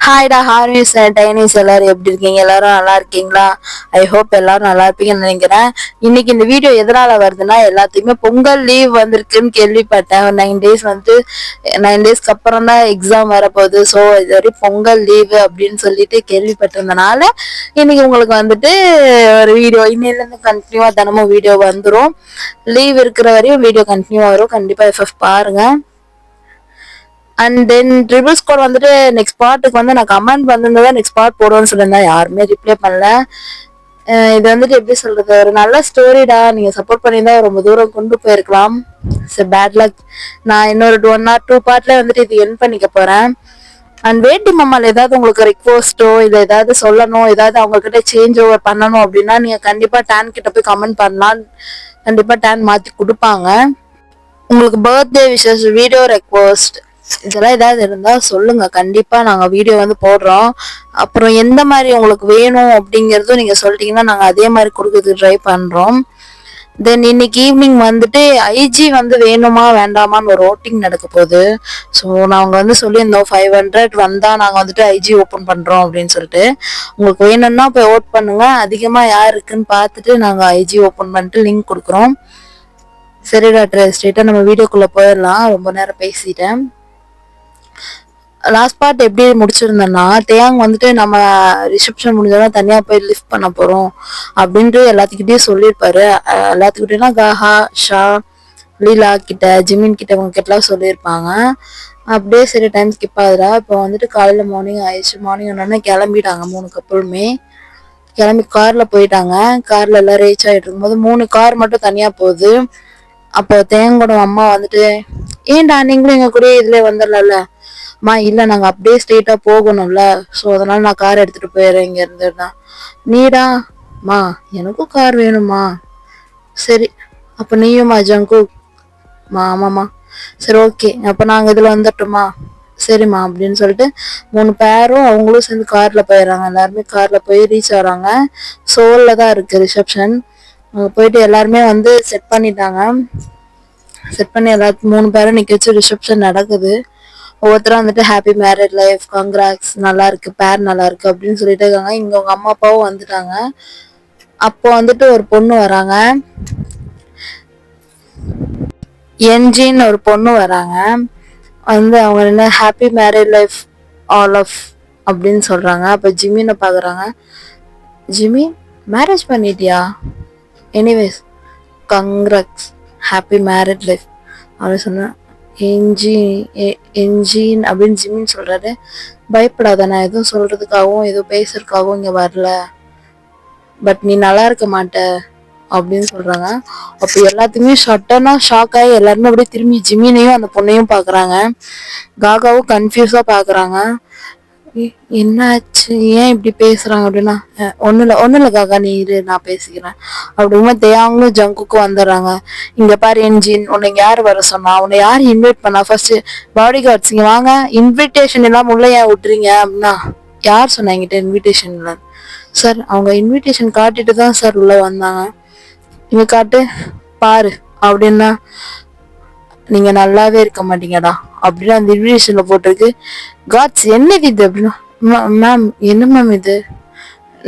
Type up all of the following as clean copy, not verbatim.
ஹாய்டா ஹார்னிஸ் டைனிஸ் எல்லாரும் எப்படி இருக்கீங்க? எல்லாரும் நல்லா இருக்கீங்களா? ஐ ஹோப் எல்லாரும் நல்லா இருப்பீங்கன்னு நினைக்கிறேன். இன்னைக்கு இந்த வீடியோ எதனால வருதுன்னா, எல்லாத்துக்குமே பொங்கல் லீவ் வந்திருக்குன்னு கேள்விப்பட்டேன். ஒரு 9 days வந்து 9 daysக்கு அப்புறம் தான் எக்ஸாம் வரப்போகுது. ஸோ இது வரைக்கும் பொங்கல் லீவு அப்படின்னு சொல்லிட்டு கேள்விப்பட்டிருந்தனால இன்னைக்கு உங்களுக்கு வந்துட்டு ஒரு வீடியோ இன்னிலேருந்து கண்டினியூவா தினமும் வீடியோ வந்துடும். லீவ் இருக்கிற வரையும் வீடியோ கண்டினியூ வரும். கண்டிப்பா எஃப்எஃப் பாருங்க. அண்ட் தென் ட்ரிபிள் ஸ்கோர் வந்துட்டு நெக்ஸ்ட் பார்ட்டுக்கு வந்து நான் கமெண்ட் பண்ணிருந்தா நெக்ஸ்ட் பார்ட் போடுவேன்னு சொல்லியிருந்தேன். யாருமே ரிப்ளை பண்ணல. இது வந்துட்டு எப்படி சொல்றது, ஒரு நல்ல ஸ்டோரிடா. நீங்க சப்போர்ட் பண்ணியிருந்தா ரொம்ப தூரம் கொண்டு போயிருக்கலாம். Bad luck. நான் இன்னொரு 1 or 2 பார்ட்ல வந்துட்டு இது என் பண்ணிக்க போறேன். அண்ட் வேட்டி மம்மால ஏதாவது உங்களுக்கு ரிக்வஸ்டோ இல்லை ஏதாவது சொல்லணும், ஏதாவது அவங்க கிட்ட சேஞ்ச் ஓவர் பண்ணணும் அப்படின்னா நீங்க கண்டிப்பா டேன் கிட்ட போய் கமெண்ட் பண்ணலாம். கண்டிப்பா டேன் மாத்தி கொடுப்பாங்க. உங்களுக்கு பர்த்டே விஷஸ், வீடியோ ரெக்வஸ்ட், இதெல்லாம் ஏதாவது இருந்தா சொல்லுங்க. கண்டிப்பா நாங்க வீடியோ வந்து போடுறோம். அப்புறம் எந்த மாதிரி உங்களுக்கு வேணும் அப்படிங்கறதும் நீங்க சொல்லிட்டீங்கன்னா நாங்க அதே மாதிரி கொடுக்கறதுக்கு ட்ரை பண்றோம். தென் இன்னைக்கு ஈவினிங் வந்துட்டு ஐஜி வந்து வேணுமா வேண்டாமான்னு ஒரு ஓட்டிங் நடக்க போகுது. ஸோ நாங்கள் வந்து சொல்லியிருந்தோம் 500 வந்தா நாங்கள் வந்துட்டு ஐஜி ஓப்பன் பண்றோம் அப்படின்னு சொல்லிட்டு. உங்களுக்கு வேணும்னா போய் ஓட் பண்ணுங்க. அதிகமா யார் இருக்குன்னு பார்த்துட்டு நாங்கள் ஐஜி ஓப்பன் பண்ணிட்டு லிங்க் கொடுக்குறோம். சரி டாக்டர், ஸ்ட்ரெயிட்டா நம்ம வீடியோக்குள்ள போயிடலாம். ரொம்ப நேரம் பேசிட்டேன். லாஸ்ட் பார்ட் எப்படி முடிச்சிருந்தேன்னா, தேயாங் வந்துட்டு நம்ம ரிசப்ஷன் முடிஞ்சோன்னா தனியா போய் லிஃப்ட் பண்ண போறோம் அப்படின்ட்டு எல்லாத்துக்கிட்டையும் சொல்லியிருப்பாரு. எல்லாத்துக்கிட்டேனா காஹா, ஷா, லீலா கிட்ட, ஜிமின் கிட்ட, இவங்க கிட்டலாம் சொல்லியிருப்பாங்க. அப்படியே சரி டைம் ஸ்கிப் ஆகுதா. இப்போ வந்துட்டு காலையில மார்னிங் ஆயிடுச்சு. மார்னிங் ஒன்னே கிளம்பிட்டாங்க 3 கப்பலுமே. கிளம்பி கார்ல போயிட்டாங்க. கார்ல எல்லாம் ரீச் ஆகிட்டு இருக்கும்போது 3 கார் மட்டும் தனியா போகுது. அப்போ தேங்கோட அம்மா வந்துட்டு, ஏன்டா நீங்களும் எங்க கூட இதுல வந்துடலாம்ல. மா இல்ல, நாங்க அப்படியே ஸ்ட்ரெயிட்டா போகணும்ல, ஸோ அதனால நான் கார் எடுத்துட்டு போயிடுறேன் இங்க இருந்துதான். நீடா மா, எனக்கும் கார் வேணுமா. சரி அப்ப நீயுமா ஜங்கு? மா ஆமாம்மா. சரி ஓகே, அப்ப நாங்க இதுல வந்துட்டோமா. சரிம்மா அப்படின்னு சொல்லிட்டு 3 பேரும் அவங்களும் சேர்ந்து கார்ல போயிடுறாங்க. எல்லாருமே கார்ல போய் ரீச் ஆகுறாங்க. சோல்ல தான் இருக்கு ரிசப்ஷன். அங்க போயிட்டு எல்லாருமே வந்து செட் பண்ணிட்டாங்க. செட் பண்ணி எல்லாத்துக்கும் 3 பேரும் நிக்க வச்சு ரிசப்ஷன் நடக்குது. ஒவ்வொருத்தரும் வந்துட்டு ஹாப்பி மேரிட் லைஃப், கங்க்ராட்ஸ், நல்லா இருக்கு, பேர் நல்லா இருக்கு அப்படின்னு சொல்லிட்டு இருக்காங்க. இங்க உங்க அம்மா அப்பாவும் வந்துட்டாங்க. அப்போ வந்துட்டு ஒரு பொண்ணு வராங்க, என்ஜின்னு ஒரு பொண்ணு வராங்க. வந்து அவங்க என்ன happy married life all of அப்படின்னு சொல்றாங்க. அப்ப ஜிமினை பாக்குறாங்க. ஜிமி, மேரேஜ் பண்ணிட்டியா? Anyways congrats, happy married life அப்படின்னு சொன்னேன். என்ஜின் அப்படின்னு ஜிமின்னு சொல்றாரு. பயப்படாத, நான் எதுவும் சொல்றதுக்காகவும் எதுவும் பேசுறதுக்காகவும் இங்க வரல. பட் நீ நல்லா இருக்க மாட்ட அப்படின்னு சொல்றாங்க. அப்போ எல்லாத்துக்குமே சட்டனா ஷாக் ஆகி எல்லாருமே அப்படியே திரும்பி ஜிமினையும் அந்த பொண்ணையும் பாக்குறாங்க. காகாவும் கன்ஃபியூஸா பாக்குறாங்க. என்ன ஆச்சு, ஏன் இப்படி பேசுறாங்க அப்படின்னா, ஒண்ணு இல்ல காக்கா, நீ இரு நான் பேசிக்கிறேன் அப்படிங்கும்போது தேயாங்களும் ஜங்குக்கும் வந்துடுறாங்க. இங்க பாரு என்ஜின், உன்னை யார் வர சொன்னா, உன்னை யார் இன்வைட் பண்ணா, ஃபர்ஸ்ட் பாடி கார்ட்ஸ் இங்க வாங்க, இன்விடேஷன் எல்லாம் உள்ள ஏன் விட்டுறீங்க அப்படின்னா, யார் சொன்னா என்கிட்ட இன்விடேஷன் இல்லை சார்? அவங்க இன்விடேஷன் காட்டிட்டு தான் சார் உள்ள வந்தாங்க. இங்க காட்டு பாரு அப்படின்னா, நீங்க நல்லாவே இருக்க மாட்டீங்கடா அப்படின்னு அந்த இன்விடேஷன்ல போட்டிருக்கு. காட்ஸ் என்னது இது அப்படின்னா, மேம் என்ன மேம் இது,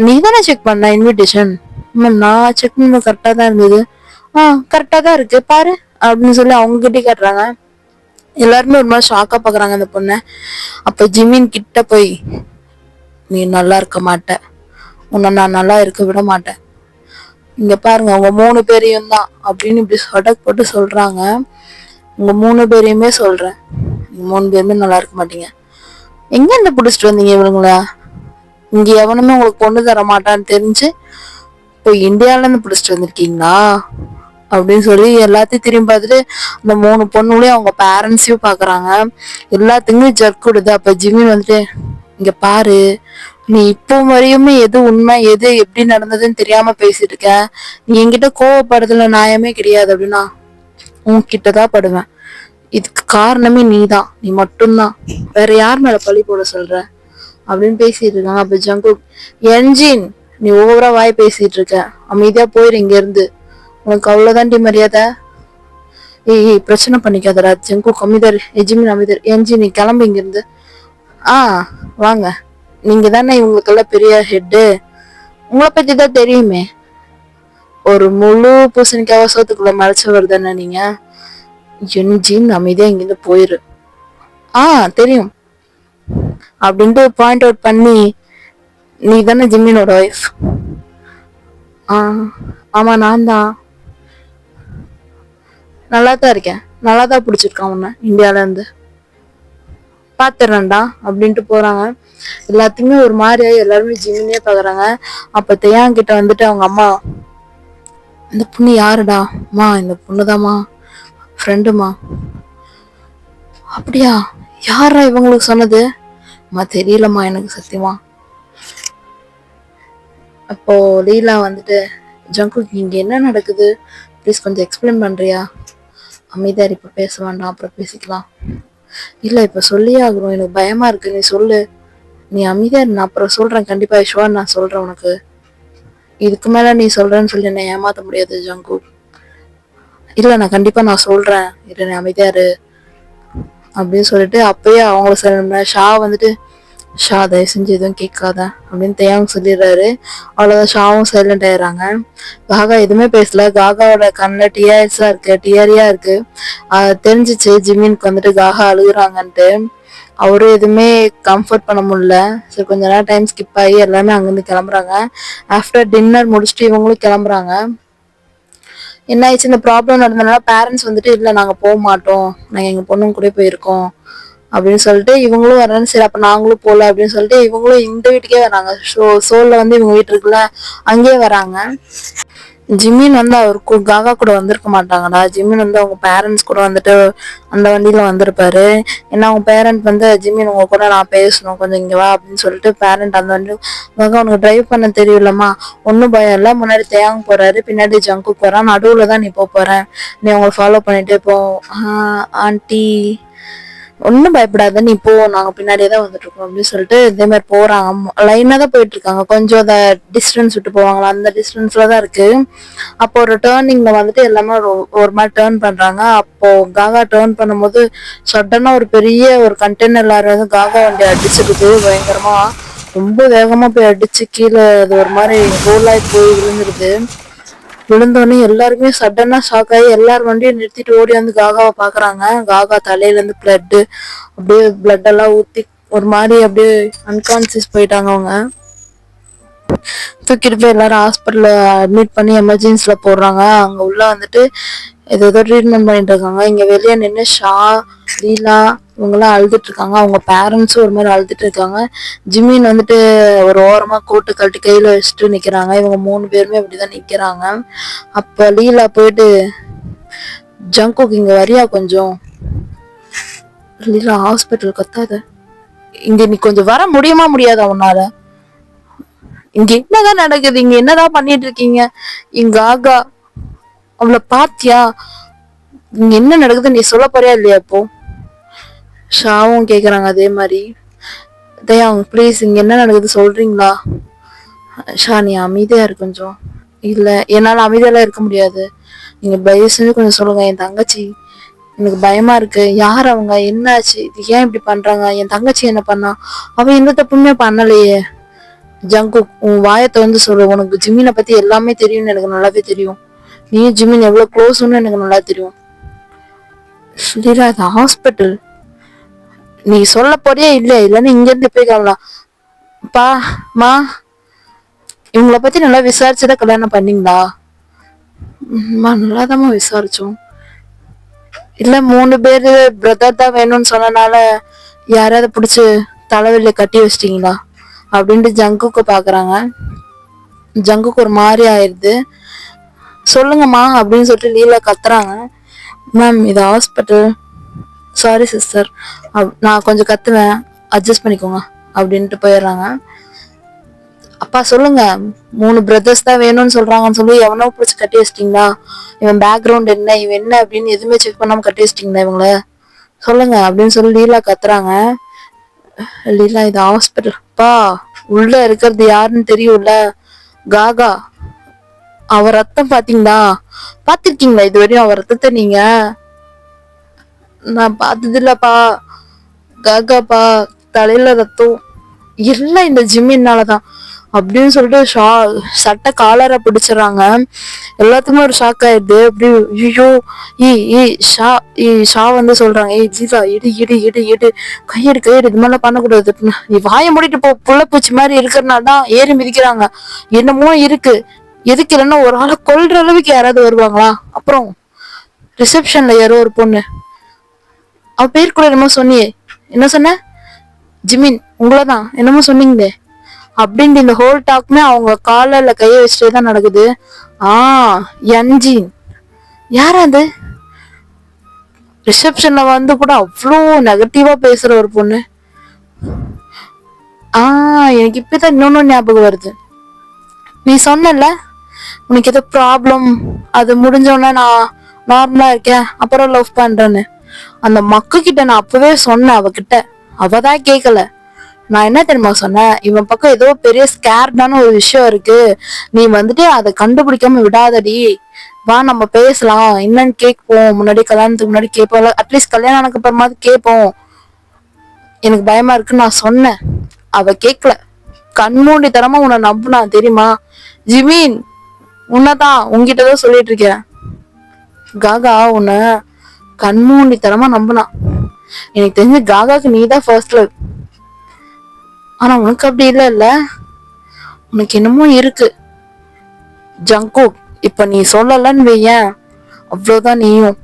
நீ தானே செக் பண்ண இன்விடேஷன்? மேம் நான் செக் பண்ண கரெக்டா தான் இருந்தது. கரெக்டா தான் இருக்கு பாரு அப்படின்னு சொல்லி அவங்க கிட்டே காட்டுறாங்க. எல்லாருமே ஒரு மாதிரி ஷாக்கா பாக்குறாங்க அந்த பொண்ணை. அப்ப ஜிமின் கிட்ட போய், நீ நல்லா இருக்க மாட்ட, உன்னை நான் நல்லா இருக்க விட மாட்டேன், இங்க பாருங்க அவங்க 3 பேரையும் தான் அப்படின்னு இப்படி சொடக் போட்டு சொல்றாங்க. உங்க 3 பேரையுமே சொல்றேன், 3 பேருமே நல்லா இருக்க மாட்டீங்க. எங்க இருந்து பிடிச்சிட்டு வந்தீங்க இவங்களா? இங்க எவனுமே உங்களுக்கு பொண்ணு தர மாட்டான்னு தெரிஞ்சு இப்போ இந்தியால இருந்து பிடிச்சிட்டு வந்திருக்கீங்களா அப்படின்னு சொல்லி எல்லாத்தையும் திரும்பி பார்த்துட்டு அந்த 3 பொண்ணுகளையும் அவங்க பேரண்ட்ஸையும் பாக்குறாங்க. எல்லாத்துக்குமே ஜர்க் விடுது. அப்ப ஜிம்மி வந்துட்டு, இங்க பாரு, நீ இப்போ வரையுமே எது உண்மை எது எப்படி நடந்ததுன்னு தெரியாம பேசிட்டு இருக்க. நீ என்கிட்ட கோவப்படுறதுல நியாயமே கிடையாது அப்படின்னா, உன்கிட்டதான் படுவேன். இதுக்கு காரணமே நீதான், நீ மட்டும்தான், வேற யார் மேல பழி போட சொல்ற அப்படின்னு பேசிட்டு இருக்காங்க. அப்ப ஜங்குக், என்ஜின் நீ ஓவரா வாய் பேசிட்டு இருக்க, அமைதியா போயிரு இங்க இருந்து, உனக்கு அவ்வளவுதான்டி மரியாதை. ஏய் பிரச்சனை பண்ணிக்காதடா. ஜங்குக் அமைதர், எஜிமின் அமைதர், என்ஜின் நீ கிளம்பு இங்க இருந்து. வாங்க நீங்க தானே இவங்களுக்கெல்லாம் பெரிய ஹெட்டு, உங்களை பத்தி தான் தெரியுமே. ஒரு முழு பூசணிக்காவ சோத்துக்குள்ள மறைச்சவர் தானே நீங்க. என் ஜின் அமைதியா இங்கிருந்து போயிரு. தெரியும் அப்படின்ட்டு பாயிண்ட் அவுட் பண்ணி, நீ தானே ஜிம்மினோட ஒய்ஃப். ஆமா நான் தான். நல்லா தான் இருக்கேன், நல்லா தான் பிடிச்சிருக்கான் உன்னை இந்தியால இருந்து. பாத்துறேன்டா அப்படின்ட்டு போறாங்க. எல்லாத்தையுமே ஒரு மாதிரியா எல்லாருமே ஜிம்மினே பாக்குறாங்க. அப்ப தேயான் கிட்ட வந்துட்டு அவங்க அம்மா, இந்த பொண்ணு யாருடா? மா இந்த பொண்ணுதாம்மா, ஃப்ரெண்டுமா. அப்படியா? யாரா இவங்களுக்கு சொன்னது? அம்மா தெரியலம்மா எனக்கு சத்தியமா. அப்போ லீலா வந்துட்டு, ஜங்குக் இங்க என்ன நடக்குது, ப்ளீஸ் கொஞ்சம் எக்ஸ்பிளைன் பண்றியா? அமைதியார், இப்ப பேச வேண்டாம், அப்புறம் பேசிக்கலாம். இல்ல இப்ப சொல்லியே ஆகணும், எனக்கு பயமா இருக்கு, நீ சொல்லு. நீ அமைதியார், நான் அப்புறம் சொல்றேன், கண்டிப்பா ஷுவர் நான் சொல்றேன் உனக்கு. இதுக்கு மேல நீ சொல்றேன்னு சொல்லி என்ன ஏமாத்த முடியாது ஜங்குக். இல்ல நான் கண்டிப்பா நான் சொல்றேன், இரு நீ அமைதியாரு அப்படின்னு சொல்லிட்டு அப்பயே அவங்கள சொல்ல ஷா வந்துட்டு, ஷா தயவு செஞ்சு எதுவும் கேட்காத அப்படின்னு தேயாவும் சொல்லிடுறாரு. அவ்வளவுதான், ஷாவும் சைலண்ட் ஆயிடுறாங்க. காகா எதுவுமே பேசல. காகாவோட கண்ணுல டிஆர்ஸா இருக்கு, டிஆரியா இருக்கு. தெரிஞ்சிச்சு ஜிம்மினுக்கு வந்துட்டு காகா அழுகுறாங்கன்ட்டு. அவரும் எதுவுமே கம்ஃபர்ட் பண்ண முடியல. சரி கொஞ்ச நேரம் டைம் ஸ்கிப் ஆகி எல்லாமே அங்கிருந்து கிளம்புறாங்க. ஆஃப்டர் டின்னர் முடிச்சுட்டு இவங்களும் கிளம்புறாங்க. என்ன ஆயிடுச்சு, இந்த ப்ராப்ளம் நடந்ததுனால பேரண்ட்ஸ் வந்துட்டு இல்ல நாங்க போக மாட்டோம், நாங்க எங்க பொண்ணுங்க கூட போயிருக்கோம் அப்படின்னு சொல்லிட்டு இவங்களும் வர்றாங்க. சரி அப்ப நாங்களும் போல அப்படின்னு சொல்லிட்டு இவங்களும் இந்த வீட்டுக்கே வராங்க. சோல்ல வந்து இவங்க வீட்டு இருக்குல்ல அங்கேயே வராங்க. ஜிம்மின் வந்து அவருக்கு காகா கூட வந்திருக்க மாட்டாங்கடா. ஜிம்மின் வந்து அவங்க பேரண்ட்ஸ் கூட வந்துட்டு அந்த வண்டியில வந்திருப்பாரு. ஏன்னா அவங்க பேரண்ட் வந்து, ஜிம்மின் உங்க கூட நான் பேசணும், கொஞ்சம் இங்க வா அப்படின்னு சொல்லிட்டு பேரண்ட் அந்த வண்டி, காகா உனக்கு டிரைவ் பண்ண தெரியும்லம்மா, ஒன்னும் பயம் இல்ல, முன்னாடி தேயாங் போறாரு, பின்னாடி ஜங்கு போறான், நடுவுல தான் நீ போறேன், நீ அவங்களை ஃபாலோ பண்ணிட்டே போ. ஆண்டி ஒன்னும் பயப்படாத, நீ போ, நாங்க பின்னாடியே தான் வந்துட்டு இருக்கோம் அப்படின்னு சொல்லிட்டு இதே மாதிரி போறாங்க. லைனா தான் போயிட்டு இருக்காங்க, கொஞ்சம் அந்த டிஸ்டன்ஸ் விட்டு போவாங்களா அந்த டிஸ்டன்ஸ்ல தான் இருக்கு. அப்போ ஒரு டேர்னிங்ல வந்துட்டு எல்லாமே ஒரு மாதிரி டேர்ன் பண்றாங்க. அப்போ காகா டேர்ன் பண்ணும்போது சடனா ஒரு பெரிய ஒரு கண்டெய்னர் லாரி வந்து காகா வண்டி அடிச்சிருது பயங்கரமா. ரொம்ப வேகமா போய் அடிச்சு கீழே அது ஒரு மாதிரி ரோலாய் போய் விழுந்துருது. விழுந்தோடனே எல்லாருமே சடனா ஷாக் ஆகி எல்லாரும் வண்டியை நிறுத்திட்டு ஓடி வந்து காகாவை பாக்குறாங்க. காகா தலையில இருந்து பிளட், அப்படியே பிளட் எல்லாம் ஊத்தி ஒரு மாதிரி அப்படியே அன்கான்சியஸ் போயிட்டாங்க. அவங்க தூக்கிட்டு போய் எல்லாரும் ஹாஸ்பிட்டல்ல அட்மிட் பண்ணி எமர்ஜென்சில போடுறாங்க. அங்க உள்ள வந்துட்டு ஏதோ ட்ரீட்மெண்ட் பண்ணிட்டு இருக்காங்க. இங்க வெளியே நின்று ஷா, லீலா இவங்கெல்லாம் அழுதுட்டு இருக்காங்க. அவங்க பேரண்ட்ஸும் ஒரு மாதிரி அழுதுட்டு இருக்காங்க. ஜிம்மின் வந்துட்டு ஒரு ஓரமா கோட்டு கழட்டி கையில வச்சுட்டு நிக்கிறாங்க. இவங்க 3 பேருமே அப்படிதான் நிக்கிறாங்க. அப்ப லீலா போயிட்டு, ஜங்குக் இங்க வரியா கொஞ்சம். லீலா ஹாஸ்பிட்டல் கத்தாத, இங்க நீ கொஞ்சம் வர முடியுமா முடியாதா உன்னால? இங்க என்னதான் நடக்குது, இங்க என்னதான் பண்ணிட்டு இருக்கீங்க? இங்க ஆகா அவளை பாத்தியா, இங்க என்ன நடக்குது நீ சொல்ல போறியா இல்லையா? இப்போ ஷாவும் கேக்குறாங்க அதே மாதிரி. தயா ப்ளீஸ் இங்க என்ன நடக்குது சொல்றீங்களா? ஷா நீ அமைதியா இருக்கு கொஞ்சம். இல்ல என்னால அமைதியெல்லாம் இருக்க முடியாது, நீங்க தயவு செஞ்சு கொஞ்சம் சொல்லுங்க. என் தங்கச்சி, எனக்கு பயமா இருக்கு, யார் அவங்க, என்னாச்சு, இது ஏன் இப்படி பண்றாங்க, என் தங்கச்சி என்ன பண்ணா, அவ எந்த தப்புமே பண்ணலையே. ஜங்கு உன் வாயத்தை வந்து சொல்லு, உனக்கு ஜிம்மினை பத்தி எல்லாமே தெரியும்னு எனக்கு நல்லாவே தெரியும், நீ ஜிம்மின் எவ்வளவு க்ளோஸ்ன்னு எனக்கு நல்லா தெரியும். ஸ்ரீரா இது ஹாஸ்பிட்டல், நீ சொல்ல போறியா இல்லையா? இல்லன்னு இங்க இருந்து போய் காணலாம். பா மா இவங்கள பத்தி நல்லா விசாரிச்சுதான் கல்யாணம் பண்ணீங்களா? நல்லாதாம்மா விசாரிச்சோம். இல்ல 3 பேரு பிரதர் தான் வேணும்னு சொன்னனால யாராவது பிடிச்சு தலைவலிய கட்டி வச்சிட்டீங்களா அப்படின்ட்டு ஜங்குக்கு பாக்குறாங்க. ஜங்குக்கு ஒரு மாதிரி ஆயிடுது. சொல்லுங்கம்மா அப்படின்னு சொல்லிட்டு லீலா கத்துறாங்க. மேம் இது ஹாஸ்பிட்டல், சாரி சிஸ்டர், நான் கொஞ்சம் கத்துவேன், அட்ஜஸ்ட் பண்ணிக்கோங்க அப்படின்ட்டு போயிடுறாங்க. அப்பா சொல்லுங்க, 3 பிரதர்ஸ் தான் வேணும்னு சொல்றாங்கன்னு சொல்லி எவனோ பிடிச்சி கட்டி வச்சிட்டீங்களா? இவன் பேக்ரவுண்ட் என்ன, இவன் என்ன அப்படின்னு எதுவுமே செக் பண்ணாம கட்டி வச்சிட்டீங்களா இவங்கள? சொல்லுங்க அப்படின்னு சொல்லி லீலா கத்துறாங்க. லீலா இது ஹாஸ்பிட்டல் பா, உள்ள இருக்கிறது யாருன்னு தெரியும்ல, காகா, அவ ரத்தம் பாத்தீங்களா, பாத்திருக்கீங்களா இது வரையும் அவ ரத்தத்தை நீங்க? நான் பார்த்தது இல்லப்பா. காகாப்பா தலையில ரத்தம், எல்லாம் இந்த ஜிம்மினாலதான் அப்படின்னு சொல்லிட்டு சட்டை காலரை பிடிச்சிடறாங்க. எல்லாத்துக்குமே ஒரு ஷாக் ஆயிடுது. அப்படி ஐயோ ஷா வந்து சொல்றாங்க, ஏய் ஜீவா இடு இடு இடு இடு, கையெடு கையெடு, இது மாதிரிலாம் பண்ணக்கூடாது, நீ வாயை மூடிட்டு போ, புள்ளப்பூச்சி மாதிரி இருக்கிறனாதான் ஏறி மிதிக்கிறாங்க. என்னமோ இருக்கு, எதுக்கு இல்லைன்னா ஒரு ஆளை கொல்ற அளவுக்கு யாராவது வருவாங்களா? அப்புறம் ரிசப்ஷன்ல யாரோ ஒரு பொண்ணு, அவ பேர் கூட என்னமோ சொன்னியே, என்ன சொன்ன? ஜிமின் உங்களதான் என்னமோ சொன்னீங்களே அப்படின்ட்டு இந்த ஹோல் டாக்குமே அவங்க காலில் கையை வச்சுட்டே தான் நடக்குது. என்ஜின் யார் அது? ரிசப்ஷன்ல வந்து கூட அவ்வளோ நெகட்டிவா பேசுற ஒரு பொண்ணு. எனக்கு இப்பதான் இன்னொன்னு ஞாபகம் வருது. நீ சொன்னல உனக்கு ஏதோ ப்ராப்ளம், அது முடிஞ்சோடனே நான் நார்மலா இருக்கேன் அப்புறம் லவ் பண்றேன்னு. அந்த மக்கு கிட்ட நான் அப்பவே சொன்னேன், அவகிட்ட. அவதான் கேட்கல. நான் என்ன தெரியுமா சொன்னேன், இவன் பக்கம் ஏதோ பெரிய ஸ்கேர்டான ஒரு விஷயம் இருக்கு, நீ வந்துட்டு அதை கண்டுபிடிக்காம விடாதடி, வா நம்ம பேசலாம், என்னன்னு கேட்போம், முன்னாடி கல்யாணத்துக்கு முன்னாடி கேட்போம், அட்லீஸ்ட் கல்யாணம் ஆனதுக்கு அப்புறமாவது கேட்போம், எனக்கு பயமா இருக்குன்னு நான் சொன்னேன். அவ கேட்கல, கண்மூண்டி தரமா உன்னை நம்புனா தெரியுமா? ஜிமீன் உன்னதான் உங்ககிட்டதான் சொல்லிட்டு இருக்கேன். காகா உன்னை கண்மூண்டி தரமா நம்புனா. எனக்கு தெரிஞ்ச காகாக்கு நீதான் ஃபர்ஸ்ட் லவ். ஆனா உனக்கு அப்படி இல்ல, உனக்கு என்னமோ இருக்கு ஜங்கு. இப்ப நீ சொல்லலன்னு வையேன், அவ்வளவுதான். நீயும்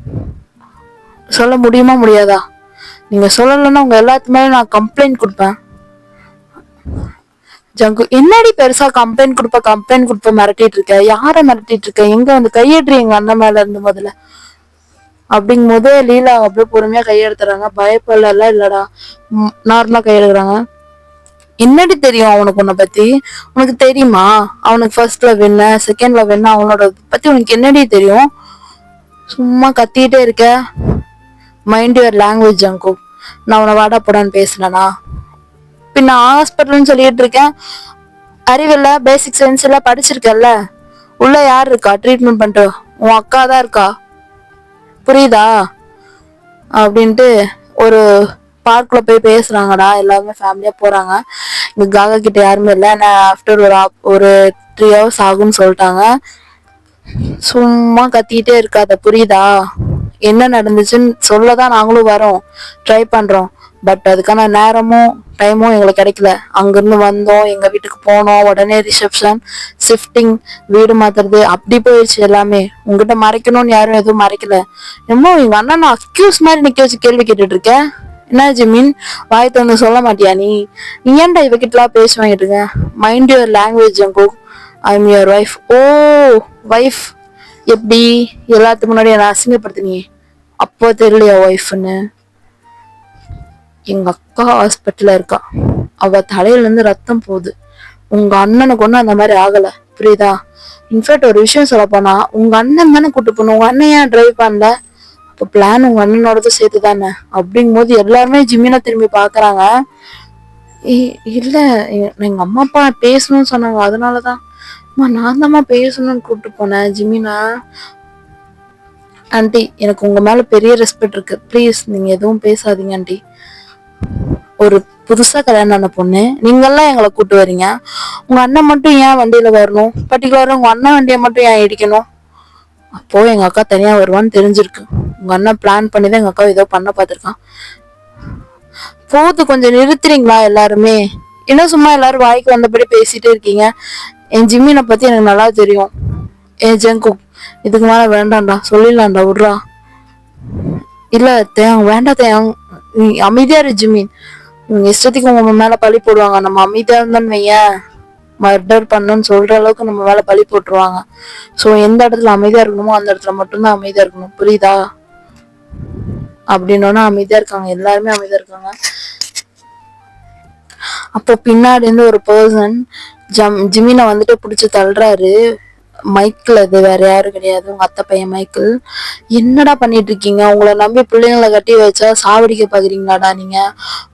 சொல்ல முடியுமா முடியாதா? நீங்க சொல்லலன்னா உங்க எல்லாத்து மேல நான் கம்ப்ளைண்ட் கொடுப்பேன். ஜங்கு என்னடி பெருசா கம்ப்ளைண்ட் கொடுப்ப மிரட்டிட்டு இருக்க? யார மிரட்டிட்டு இருக்க? எங்க வந்து கையெடுறீ எங்க அண்ணன் மேல இருந்து முதல்ல. அப்படிங்கும் போது லீலா அப்படியே பொறுமையா கையெடுத்துறாங்க. பயப்படலாம் இல்லடா, நார்மலா கையெடுக்கிறாங்க. என்னடி தெரியும் அவனுக்கு உன்னை பத்தி? உனக்கு தெரியுமா அவனுக்கு ஃபர்ஸ்ட் லவ் என்ன, செகண்ட் லவ் என்ன, அவனோட பத்தி உனக்கு என்னடி தெரியும்? சும்மா கத்திட்டே இருக்க. மைண்ட் யுவர் லாங்குவேஜ் ஜங்கு. நான் உன்னை வாடா போடான்னு பேசலனா? பின்ன ஹாஸ்பிட்டல்னு சொல்லிட்டு இருக்கேன். அறிவில்ல, பேசிக் சயின்ஸ் எல்லாம் படிச்சிருக்கல, உள்ள யார் இருக்கா ட்ரீட்மெண்ட் பண்ணிட்டு? உன் அக்கா தான் இருக்கா, புரியுதா? அப்படின்ட்டு ஒரு பார்க்ல போய் பேசுறாங்கடா, எல்லாருமே ஃபேமிலியா போறாங்க. இங்க காகா கிட்ட யாருமே இல்லை. நான் ஆஃப்டர் ஒரு 3 hours ஆகும்னு சொல்லிட்டாங்க. சும்மா கத்திட்டே இருக்காத, புரியுதா? என்ன நடந்துச்சுன்னு சொல்லதான் நாங்களும் வரோம், ட்ரை பண்றோம். பட் அதுக்கான நேரமும் டைமும் எங்களுக்கு கிடைக்கல. அங்கிருந்து வந்தோம், எங்க வீட்டுக்கு போனோம், உடனே ரிசப்ஷன், ஷிஃப்டிங், வீடு மாத்துறது, அப்படி போயிடுச்சு எல்லாமே. உங்ககிட்ட மறைக்கணும்னு யாரும் எதுவும் மறைக்கல. என்னமோ எங்க அண்ணன் அக்யூஸ் மாதிரி நிக்க வச்சு கேள்வி கேட்டுட்டு இருக்க. என்ன ஜிமின், வாய் தந்து சொல்ல மாட்டியா நீ? நீ ஏன்டா இவகிட்டலாம் பேச வாங்கிட்டு இருக்க? மைண்ட் யுவர் லாங்குவேஜ் ஜங்கு. I am your wife. Oh wife, எப்படி எல்லாத்துக்கு முன்னாடி என்ன அசிங்கப்படுத்தினியே, அப்போ தெரியலையா ஒய்ஃப்னு? எங்க அக்கா ஹாஸ்பிட்டல்ல இருக்கா, அவ தலையில இருந்து ரத்தம் போகுது. உங்க அண்ணனுக்கு ஒன்னும் அந்த மாதிரி ஆகல, புரியுதா? இன்ஃபேக்ட் ஒரு விஷயம் சொல்ல போனா, உங்க அண்ணன் தானே கூட்டு போகணும், உங்க அண்ணன் ஏன் டிரைவ் பண்ணல? அப்ப பிளான் உங்க அண்ணனோடது சேர்த்து தானே. அப்படிங்கும் போது எல்லாருமே ஜிமினை திரும்பி பாக்குறாங்க. இல்ல, எங்க அம்மா அப்பா பேசணும்னு சொன்னாங்க, அதனாலதான் நான் தான்மா பேசணும்னு கூப்பிட்டு போனேன் ஜிமினா. ஆண்டி, எனக்கு உங்க மேல பெரிய ரெஸ்பெக்ட் இருக்கு, ப்ளீஸ் நீங்க எதுவும் பேசாதீங்க ஆண்டி. ஒரு புதுசா கல்யாணம் ஆன பொண்ணு நீங்கெல்லாம் எங்களை கூட்டு வரீங்க, உங்க அண்ணன் மட்டும் ஏன் வண்டியில வரணும்? பர்டிகுலரா உங்க அண்ணன் வண்டியை மட்டும் ஏன் இடிக்கணும்? அப்போ எங்க அக்கா தனியா வருவான்னு தெரிஞ்சிருக்கு. உங்க அண்ணன் பிளான் பண்ணிதான் எங்க அக்கா ஏதோ பண்ண பார்த்திருக்கான். போது கொஞ்சம் நிறுத்துறீங்களா எல்லாருமே? என்ன சும்மா எல்லாரும் வாய்க்கு வந்தபடி பேசிட்டே இருக்கீங்க? என் ஜிம்மினை பத்தி எனக்கு நல்லா தெரியும். ஜங்கு, இதுக்கு மேல வேண்டாம்டா, சொல்லிடலாம்டா, விட்றா. இல்ல தேங் வேண்டாம் தேங், நீ அமைதியா இரு ஜிமின். இவங்க இஷ்டத்துக்கு உங்க மேல பழி போடுவாங்க. நம்ம அமைதியா இருந்தோன்னு வையன், மர்டர் பண்ணணும்னு சொல்ற அளவுக்கு நம்ம மேல பழி போட்டுருவாங்க. சோ எந்த இடத்துல அமைதியா இருக்கணுமோ அந்த இடத்துல மட்டும்தான் அமைதியா இருக்கணும், புரியுதா? அப்படின்னா அமைதியா இருக்காங்க, எல்லாருமே அமைதியா இருக்காங்க. அப்போ பின்னாடி இருந்து ஒரு பர்சன் ஜிமினை வந்துட்டு பிடிச்சி தள்ளுறாரு. மைக்கிள், அது வேற யாரும் கிடையாது, உங்க அத்தை பையன் மைக்கிள். என்னடா பண்ணிட்டு இருக்கீங்க? உங்களை நம்பி பிள்ளைங்களை கட்டி வச்சா சாவடிக்க பாக்குறீங்களாடா நீங்க?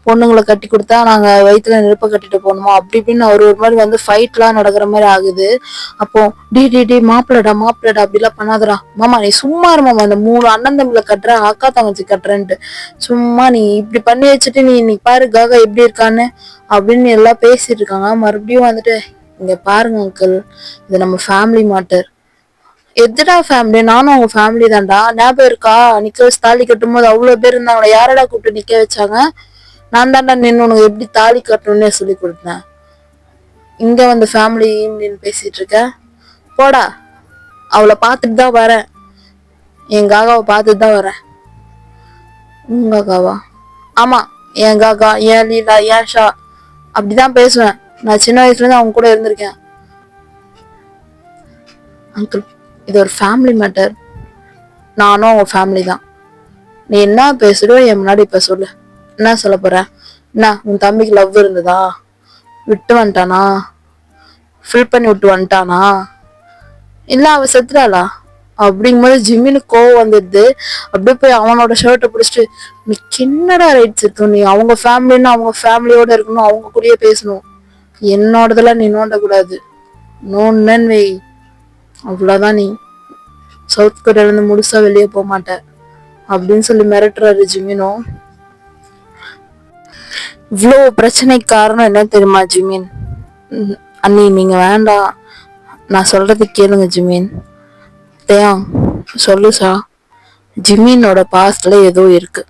பொண்ணுங்களை கட்டி கொடுத்தா நாங்க வயிற்றுல நெருப்ப கட்டிட்டு போகணுமா? அப்படி இப்படின்னு அவர் ஒரு மாதிரி வந்து ஃபைட்லாம் நடக்கிற மாதிரி ஆகுது. அப்போ டி மாப்பிள்ளடா மாப்பிள்ளடா அப்படிலாம் பண்ணாதடா மாமா, நீ சும்மா இருமாமா, இந்த 3 அண்ணன் தம்பில கட்டுறேன், அக்கா தங்கச்சி கட்டுறேன்ட்டு சும்மா நீ இப்படி பண்ணி வச்சுட்டு நீ பாரு காகா எப்படி இருக்கான்னு அப்படின்னு எல்லாம் பேசிட்டு இருக்காங்க. மறுபடியும் வந்துட்டு, இங்க பாருங்க அங்கிள், இது நம்ம ஃபேமிலி மேட்டர். எதுடா ஃபேமிலி? நானும் அவங்க ஃபேமிலி தான்டா. ஞாபகம் இருக்கா? நிக்க வச்சு தாலி கட்டும் போது அவ்வளவு பேர் இருந்தாங்க, யாரடா கூப்பிட்டு நிக்க வச்சாங்க? நான் தான்டா நின்று உனக்கு எப்படி தாலி கட்டணும்னு சொல்லி கொடுத்தேன். இங்க வந்து ஃபேமிலி பேசிட்டு இருக்க? போடா, அவளை பார்த்துட்டு தான் வரேன், என் காகாவை பார்த்துட்டு தான் வரேன். உங்க காகாவா? ஆமா, என் காகா, ஏன் லீலா, ஏன் ஷா, அப்படிதான் பேசுவேன். நான் சின்ன வயசுல இருந்து அவங்க கூட இருந்திருக்கேன். அங்கிள், இது ஒரு ஃபேமிலி மேட்டர். நானும் அவங்க ஃபேமிலி தான். நீ என்ன பேசுறோ என் முன்னாடி இப்ப சொல்லு. என்ன சொல்ல போற? என்ன, உன் தம்பிக்கு லவ் இருந்ததா? விட்டு வந்துட்டானா? ஃபில் பண்ணி விட்டு வந்துட்டானா? இல்ல அவ செத்துறாளா? அப்படிங்கும்போது ஜிம்மினுக்கு கோவம் வந்துடுது. அப்படியே போய் அவனோட ஷர்ட்டை பிடிச்சிட்டு, நீ என்னடா ரைட்ஸ் இருக்கும், நீ அவங்க ஃபேமிலின்னு அவங்க ஃபேமிலியோட இருக்கணும், அவங்க கூடயே பேசணும், என்னோடதெல்லாம் நீ நோண்ட கூடாது, நோன்னு வை, அவ்வளவுதான், நீ சவுத் கொரியால இருந்து முழுசா வெளியே போக மாட்டேன் அப்படின்னு சொல்லி மிரட்டுறாரு ஜிமினோ. இவ்வளோ பிரச்சனைக்கு காரணம் என்ன தெரியுமா ஜிமின்? அண்ணி நீங்க வேண்டாம், நான் சொல்றது கேளுங்க ஜிமின். தேயாங் சொல்லு சா. ஜிமினோட பாஸ்ட்ல ஏதோ இருக்கு.